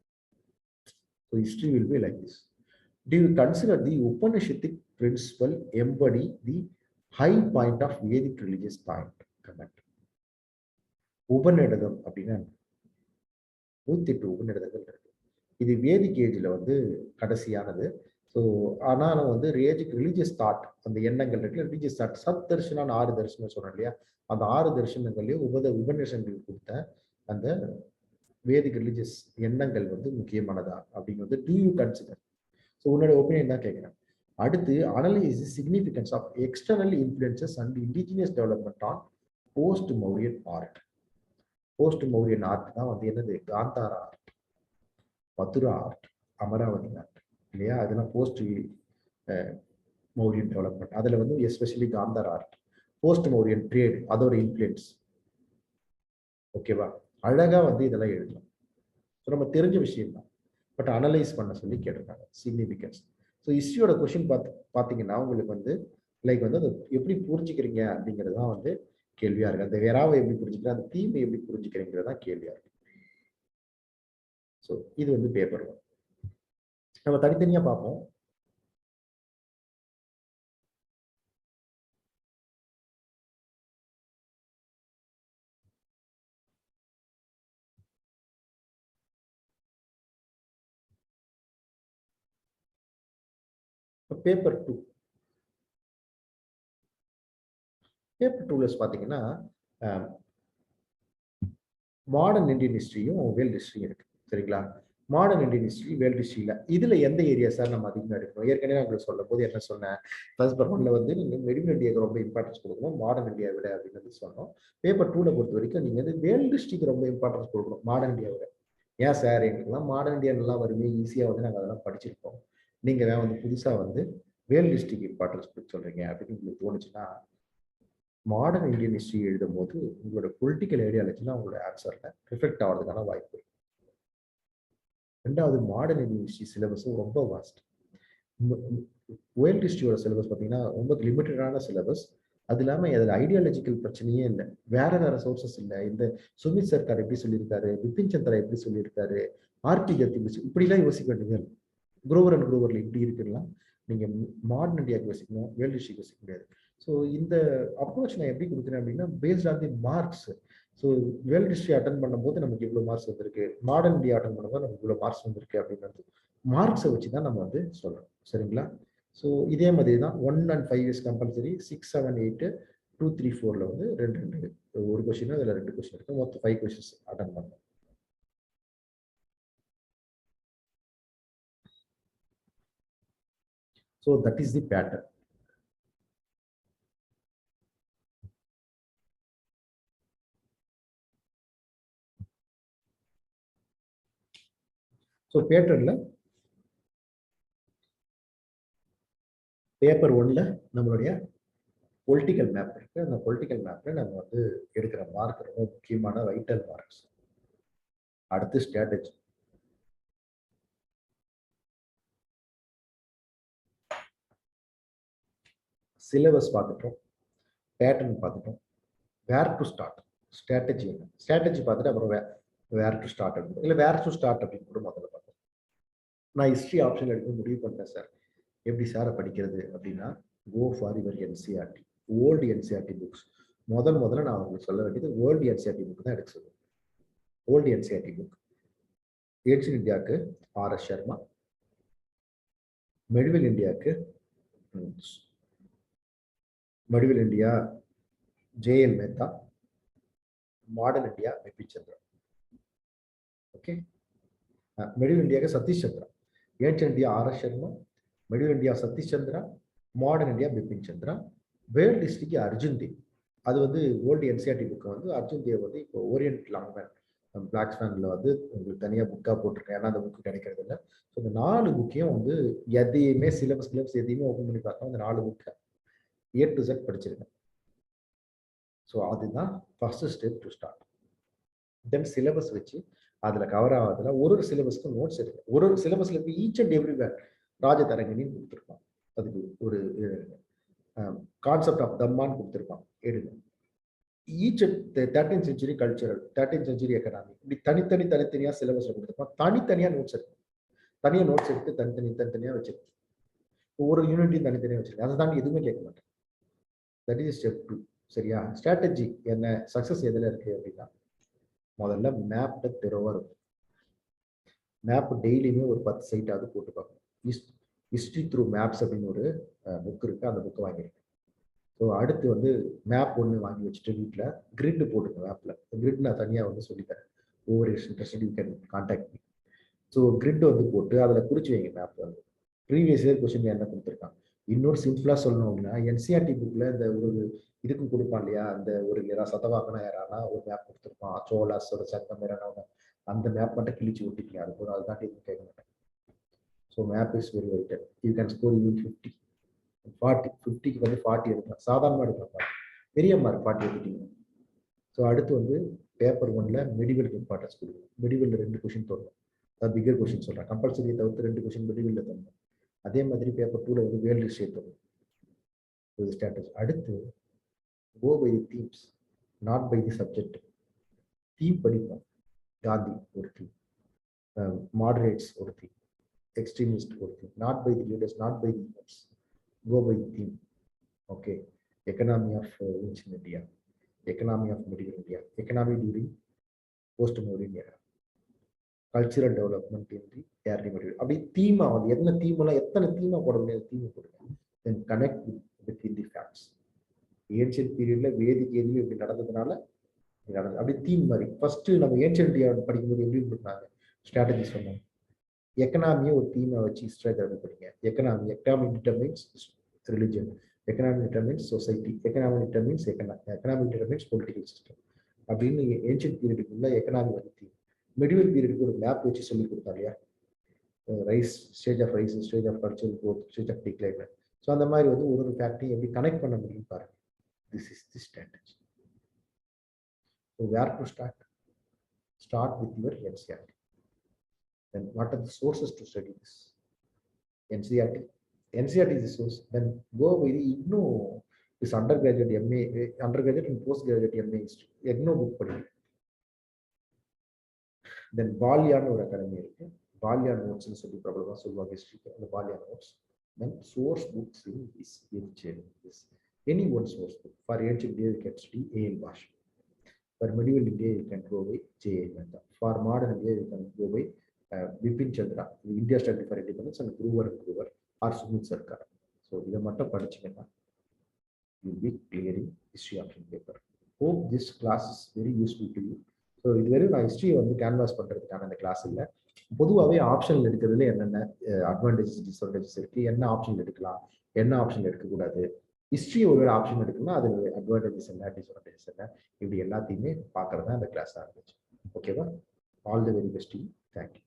So history will be like this. Do you consider the Upanishadic principle embody the high point of Vedic religious point? Comment. உபநிடதம் அப்படின்னா 108 உபநிடதங்கள் இருக்கு. இது வேதிக் ஏஜ்ல வந்து கடைசியானது. ஸோ ஆனாலும் வந்து ரிலீஜியஸ் தாட், அந்த எண்ணங்கள் இருக்கு, ரிலீஜியஸ் தாட், சத் தர்ஷனான்னு 6 தர்ஷனம் சொன்னோம் இல்லையா, அந்த 6 தர்ஷனங்கள்லயும் உபநிஷங்கள் கொடுத்த அந்த வேதிக் ரிலீஜியஸ் எண்ணங்கள் வந்து முக்கியமானதா அப்படின்னு வந்து டூ யூ கன்சிடர்? ஸோ உன்னோட ஒப்பீனியன் தான் கேட்குறேன். அடுத்து analyse significance of external influences and indigenous development on post Mauryan art. Post Mauryan art தான் வந்து என்னது? Gandhara art, Mathura art, Amaravati art இல்லையா? அதெல்லாம் போஸ்ட் மௌரியன் டெவலப்மெண்ட். அதில் வந்து especially Gandhara art, post Mauryan trade, அதோட இன்ஃப்ளூயன்ஸ். ஓகேவா? அழகா வந்து இதெல்லாம் எழுதலாம். ஸோ நம்ம தெரிஞ்ச விஷயம் தான், பட் அனலைஸ் பண்ண சொல்லி கேட்டிருக்காங்க சிக்னிஃபிகன்ஸ். ஸோ ஹிஸ்ட்ரியோட கொஸ்டின் பார்த்தீங்கன்னா உங்களுக்கு வந்து லைக் வந்து அதை எப்படி புரிஞ்சுக்கிறீங்க அப்படிங்கிறது தான் வந்து கேள்வியா இருக்கு. அந்த வேறாவை எப்படி புரிஞ்சுக்கிறேன், அந்த தீமை எப்படி புரிஞ்சுக்கிறீங்கிறது தான் கேள்வியா இருக்கு. ஸோ இது வந்து பேப்பர் 1. நம்ம தனித்தனியா பார்ப்போம். பேப்பர் 2, பேப்பர் 2ல பார்த்தீங்கன்னா மாடர்ன் இந்தியன் ஹிஸ்ட்ரியும் வேர்ல்டு ஹிஸ்ட்ரியும் இருக்கு. சரிங்களா? மாடர்ன் இந்தியன் ஹிஸ்ட்ரி, வேர்ல்டு ஹிஸ்ட்ரியில இதுல எந்த ஏரியா சார் நம்ம அதிகமாக எடுக்கணும்? ஏற்கனவே உங்களுக்கு சொல்லும் போது என்ன சொன்னேன், ஃபர்ஸ்ட் பேப்பர் 1ல வந்து நீங்க மெடிவல் இந்தியாவுக்கு ரொம்ப இம்பார்ட்டன்ஸ் கொடுக்கணும் மாடர்ன் இந்தியா விட அப்படின்னு சொன்னோம். பேப்பர் 2ல பொறுத்த வரைக்கும் நீங்க வந்து வேர்ல்டு ஹிஸ்ட்ரிக்கு ரொம்ப இம்பார்ட்டன்ஸ் கொடுக்கணும் மாடர்ன் இந்தியா விட. ஏன் சார்? எங்களுக்குலாம் மாடர்ன் இந்தியா நல்லா வருமே, ஈஸியா வந்து நாங்கள் அதெல்லாம் படிச்சிருக்கோம், நீங்க வேற வந்து புதுசா வந்து வேர்ல்டு ஹிஸ்ட்ரிக்கு இம்பார்ட்டன்ஸ் கொடுத்து சொல்றீங்க அப்படின்னு உங்களுக்கு தோணுச்சுன்னா, மாடர்ன் இந்தியன் ஹிஸ்ட்ரி எழுதும் போது உங்களோட பொலிட்டிக்கல் ஐடியாலஜிலாம் உங்களோட ஆன்சர்ல ரிஃப்ளெக்ட் ஆகிறதுக்கான வாய்ப்பு. ரெண்டாவது, மாடர்ன் இந்தியன் ஹிஸ்ட்ரி சிலபஸும் ரொம்ப வாஸ்ட். வேர்ல்டு ஹிஸ்ட்ரியோட சிலபஸ் பார்த்தீங்கன்னா ரொம்ப லிமிட்டடான சிலபஸ். அது இல்லாமல் அதில் ஐடியாலஜிக்கல் பிரச்சனையே இல்லை, வேற சோர்சஸ் இல்லை. இந்த சுமித் சர்க்கார் எப்படி சொல்லியிருக்காரு, பிபின் சந்திரா எப்படி சொல்லியிருக்காரு, ஆர்டி கத்தி இப்படிலாம் யோசிக்க வேண்டியது. குரோவர் அண்ட் குரோவர்ல இப்படி இருக்குன்னா நீங்க மாடர்ன் இந்தியாவுக்கு யோசிக்கணும், வேர்ல்டு ஹிஸ்ட்ரிக்கு யோசிக்க முடியாது. ஸோ இந்த அப்ரோச் நான் எப்படி கொடுக்குறேன் அப்படின்னா based on the marks. So world history attend பண்ணும்போது நமக்கு இவ்வளோ மார்க்ஸ் வந்திருக்கு, மாடர்ன் இந்தியா அட்டன் பண்ணும்போது நமக்கு இவ்வளோ மார்க்ஸ் வந்திருக்கு அப்படின்றது மார்க்ஸை வச்சு தான் நம்ம வந்து சொல்றோம். சரிங்களா? ஸோ இதே மாதிரி தான் 1 and 5 இஸ் கம்பல்சரி, 6, 7, 8, 2, 3, 4ல வந்து ரெண்டு ஒரு கொஸ்டின், அதில் 2 கொஸ்டின் இருக்கு, மொத்தம் 5 கொஸ்டின்ஸ் அட்டன் பண்ணணும். So that is the pattern. So பேட்டர்ல பேப்பர் 1ல நம்மளுடைய பொலிட்டிக்கல் மேப் இருக்கு. அந்த பொலிட்டிக்கல் மேப்ல நம்ம வந்து எடுக்கிற மார்க் ரொம்ப முக்கியமான வைட்டல் மார்க்ஸ். அடுத்து ஸ்ட்ராட்டஜி. சிலபஸ் பார்த்துட்டோம், பேட்டர்ன் பார்த்துட்டோம், வேர் டு ஸ்டார்ட், ஸ்ட்ராட்டஜி என்ன, ஸ்ட்ராட்டஜி பார்த்துட்டு அப்புறம் வேர் டு ஸ்டார்ட் அப்படின்னு இல்லை வேர் டு ஸ்டார்ட் அப்படின்னு கூட முதல்ல பார்த்தோம். நான் ஹிஸ்ட்ரி ஆப்ஷன் எடுக்க முடிவு பண்ணிட்டேன் சார், எப்படி சாரை படிக்கிறது அப்படின்னா go for your NCERT, old NCERT books. முதல்ல நான் உங்களுக்கு சொல்ல வேண்டியது ஓல்டு என்சிஆர்டி புக் தான் எடுக்க சொல்லுவேன். ஓல்டு என்சிஆர்டி புக் ஏன்ஷியன்ட் இந்தியாவுக்கு ஆர்எஸ் சர்மா, மெடிவல் இந்தியாவுக்கு medieval India JL Mehta, modern India Bipin Chandra. Okay, medieval இந்தியாவுக்கு Satish Chandra, ancient India RS Sharma, medieval India Satish Chandra, modern India Bipin Chandra. World ஹிஸ்டரிக்கு அர்ஜுன் தேவ். அது வந்து ஓல்டு என்சிஆர்டி புக்கு வந்து அர்ஜுன் தேவ் வந்து இப்போ ஓரியன்ட் லாங்மேன் பிளாக் ஸ்பேன்ல வந்து உங்களுக்கு தனியாக புக்காக போட்டிருக்கேன், ஏன்னா அந்த புக்கு கிடைக்கிறது இல்லை. ஸோ இந்த 4 புக்கையும் வந்து எதையுமே சிலபஸ் எதையுமே ஓப்பன் பண்ணி பார்த்தோம், அந்த 4 புக்கை A to Z படிச்சிருக்கேன். ஸோ அதுதான் first step to start. Then syllabus வச்சு அதில் கவர் ஆகாதுல ஒரு சிலபஸ்க்கு நோட்ஸ் இருக்கு, ஒரு சிலபஸ்ல இருக்கு ஈச் அண்ட் எவ்ரிவேர் ராஜதரங்கினின்னு கொடுத்துருப்பான், அதுக்கு ஒரு கான்செப்ட் ஆஃப் தம்மான்னு கொடுத்துருப்பான், எடுங்க. Each 13th century cultural, 13th century economy, இப்படி தனித்தனியா சிலபஸ்ல கொடுத்துருப்போம். தனித்தனியா நோட்ஸ் எடுக்கும். தனியா நோட்ஸ் எடுத்து தனித்தனியா வச்சிருக்கோம். ஒவ்வொரு யூனிட்டையும் தனித்தனியா வச்சிருக்கேன். அதை தாண்டி எதுவுமே கேட்க மாட்டேன். That is step 2. சரியா? ஸ்ட்ராட்டஜி என்ன, சக்சஸ் எதுல இருக்கு அப்படின்னா, முதல்ல மேப்ல தெருவா இருக்கும். மேப் டெய்லியுமே ஒரு 10 சைட்டாவது போட்டு பார்க்கணும். ஹிஸ்ட்ரி த்ரூ மேப்ஸ் அப்படின்னு ஒரு புக் இருக்கு. அந்த புக்கை வாங்கியிருக்கேன். ஸோ அடுத்து வந்து மேப் ஒன்று வாங்கி வச்சுட்டு வீட்டில் கிரிட் போட்டுங்க. மேப்பில் கிரிட் நான் தனியாக வந்து சொல்லித்தரேன். Over interested you can contact me. So grid வந்து போட்டு அதில் குறிச்சு வைங்க. மேப் வந்து ப்ரீவியஸ் இயர் கொஸ்டின் என்ன கொடுத்துருக்கான். இன்னொரு சிம்பிளாக சொல்லணும் அப்படின்னா, என்சிஆர்டி புக்கில் இந்த ஒரு இதுக்கு கொடுப்பான் இல்லையா, அந்த ஒரு யாராவது சதவாக்கனா யாரானா ஒரு மேப் கொடுத்துருப்பான், சோலாஸோட சங்கம் யாரான அந்த மேப் மட்டும் கிழிச்சு விட்டுக்கீங்க. அது போதும். அதுதான் எதுவும் கேட்க மாட்டேன். So map is very vital. You can score you 50. 50க்கு வந்து 40 எடுக்கலாம். சாதாரணமாக எடுக்கலாம். பெரிய மார்க் 40 எடுத்துட்டீங்க. ஸோ அடுத்து வந்து பேப்பர் 1ல மெடிவல் இம்பார்ட்டன்ஸ் கொடுக்கணும். மெடிவலில் 2 கொஸ்டின் தரணும். அதாவது பிகர் கொஸ்டின் சொல்கிறேன். கம்பல்சரியை தவிர்த்து 2 கொஸ்டின் மெடிவலில் தரணும். அதே மாதிரி பேப்பர் 2ல வந்து வேர்ல்டு ஹிஸ்டரி தரணும். இது ஸ்ட்ராட்டஜி. அடுத்து go by the themes, not by the subject. Theme படிப்போம். காந்தி ஒரு தீம், மாடரேட்ஸ் ஒரு தீம், எக்ஸ்ட்ரீமிஸ்ட் ஒரு theme. Not by the leaders, not by the events. Go by theme. Okay. Economy of ancient India, economy of medieval India, economy during post-modern era, cultural development in the early medieval. அப்படி தீமா வந்து என்ன தீமெல்லாம் எத்தனை தீமா போட முடியாது, தீமை போடுங்க. Then connect between the facts. Ancient பீரியட்ல வேதிக் எதுவும் இப்படி நடந்ததுனால அப்படி தீம் மாதிரி. ஃபர்ஸ்ட் நம்ம ஏன்ஷியன்ட் இந்தியா படிக்கும்போது எப்படி கொடுத்தாங்க ஸ்ட்ராட்டஜி சொன்னாங்க. எக்கனாமியை ஒரு தீமை வச்சு ஹிஸ்டரி படிங்க. Economy determines religion, economy determines society, economy determines economy determines political system அப்படின்னு ஏன்ஷியன்ட் பீரியடுக்குள்ள எக்கனாமி வந்து தீம். மெடிவல் பீரியடுக்கு ஒரு மேப் வச்சு சொல்லி கொடுத்தா இல்லையா, rise, stage of rise, stage of cultural growth, stage of decline. So அந்த மாதிரி வந்து ஒரு ஃபேக்டையும் எப்படி கனெக்ட் பண்ண முடியும் பாருங்க. This is the strategy. So where to start with your NCERT. Then what are the sources to study this? NCERT. NCERT is the source. Then go with the IGNOU, this undergraduate MA, undergraduate and postgraduate MA history. IGNOU book படிங்க. Then Balyan ஒரு அகாடமி இருக்கு. Balyan notes னு சொல்லி பிரபலமா சொல்லுவாங்க ஹிஸ்டரிக்கு. அந்த Balyan notes. Then source books in this this any one source book. For ancient India you can study A.N. Bash. For medieval India you can go by J.A. Mehta. For modern India you can go by Bipin Chandra, India Study for Independence, and Groover or Sumit Sarkar. So இதை மட்டும் படிச்சீங்கன்னா you'll be clearing history option paper. Hope this class is very useful to you. So இதுவரை நான் ஹிஸ்ட்ரியை வந்து கேன்வாஸ் பண்ணுறதுக்கான அந்த கிளாஸ் இல்லை. பொதுவாகவே ஆப்ஷனில் எடுக்கிறதுல என்னென்ன அட்வான்டேஜஸ் டிஸ்அட்வான்டேஜஸ் இருக்குது, என்ன ஆப்ஷன் எடுக்கலாம், என்ன ஆப்ஷன் எடுக்கக்கூடாது, ஹிஸ்ட்ரி ஒரு ஆப்ஷன் எடுக்கணும்னா அது அட்வான்டேஜஸ் என்ன, டிஸ்அட்வான்டேஜஸ் என்ன, இப்படி எல்லாத்தையுமே பார்க்கறது தான் அந்த கிளாஸாக இருந்துச்சு. ஓகேவா? All the very best. Thank you.